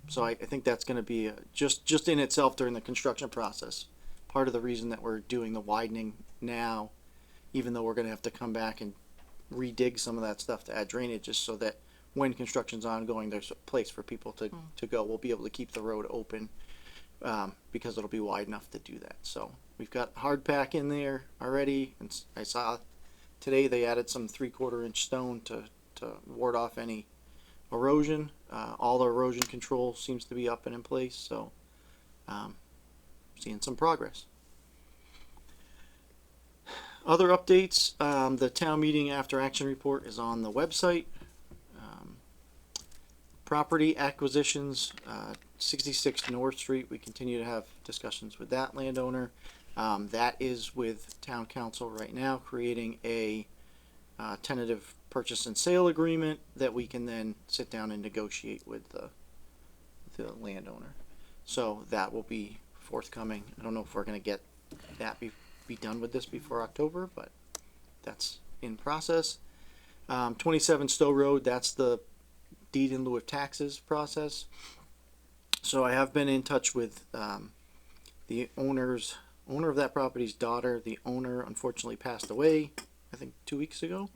so I think that's going to be just in itself during the construction process. Part of the reason that we're doing the widening now, even though we're going to have to come back and redig some of that stuff to add drainage, just so that when construction's ongoing, there's a place for people to go. We'll be able to keep the road open because it'll be wide enough to do that. So we've got hard pack in there already, and I saw today they added some 3/4 inch stone to ward off any erosion. All the erosion control seems to be up and in place, so seeing some progress. other updates, the town meeting after action report is on the website. Property acquisitions, 66 North Street, we continue to have discussions with that landowner. That is with town council right now, creating a tentative purchase and sale agreement that we can then sit down and negotiate with the landowner. So that will be forthcoming. I don't know if we're gonna get that be done with this before October, but that's in process. 27 Stowe Road, that's the deed in lieu of taxes process. So I have been in touch with the owner of that property's daughter. The owner unfortunately passed away, I think 2 weeks ago.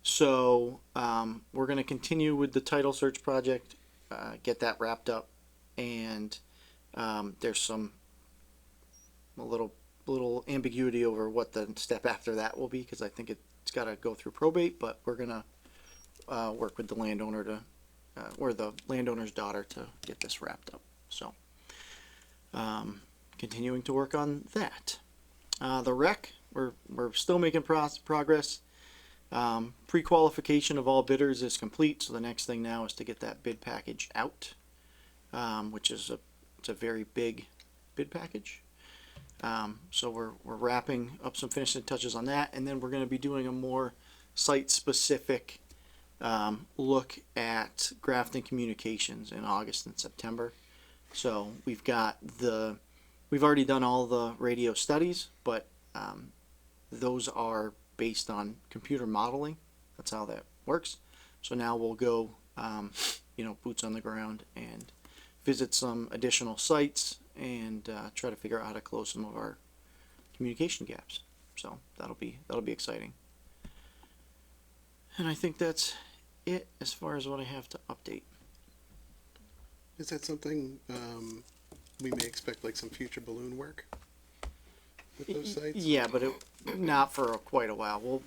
So we're going to continue with the title search project, get that wrapped up, and there's a little ambiguity over what the step after that will be, because I think it's got to go through probate, but we're gonna work with the landowner to or the landowner's daughter to get this wrapped up. So continuing to work on that. The rec, we're still making progress. Pre-qualification of all bidders is complete, so the next thing now is to get that bid package out, which is it's a very big bid package. So we're wrapping up some finishing touches on that, and then we're going to be doing a more site-specific look at Grafton Communications in August and September. So we've already done all the radio studies, but those are based on computer modeling. That's how that works. So now we'll go, boots on the ground and visit some additional sites and try to figure out how to close some of our communication gaps. So that'll be exciting. And I think that's it as far as what I have to update. Is that something we may expect, like some future balloon work with those sites? Yeah, but not for quite a while.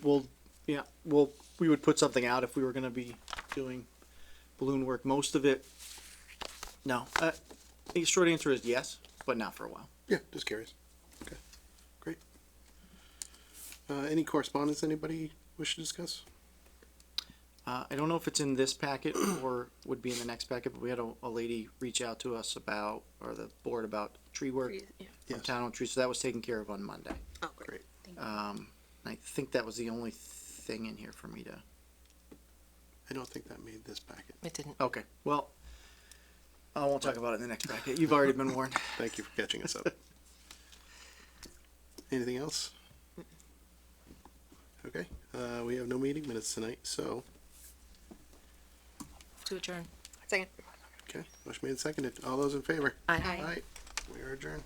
We would put something out if we were going to be doing balloon work. Most of it, no. The short answer is yes, but not for a while. Yeah, just curious. Okay, great. Any correspondence anybody wish to discuss? I don't know if it's in this packet or would be in the next packet, but we had a lady reach out to us about, or the board about tree work from Town on Trees, so that was taken care of on Monday. Oh, great. I think that was the only thing in here for me to. I don't think that made this packet. It didn't. Okay, well, I won't talk about it in the next packet. You've already been warned. Thank you for catching us up. Anything else? Okay, we have no meeting minutes tonight, so. To adjourn. Second. Okay, motion made and seconded. All those in favor? Aye. Aye. We are adjourned.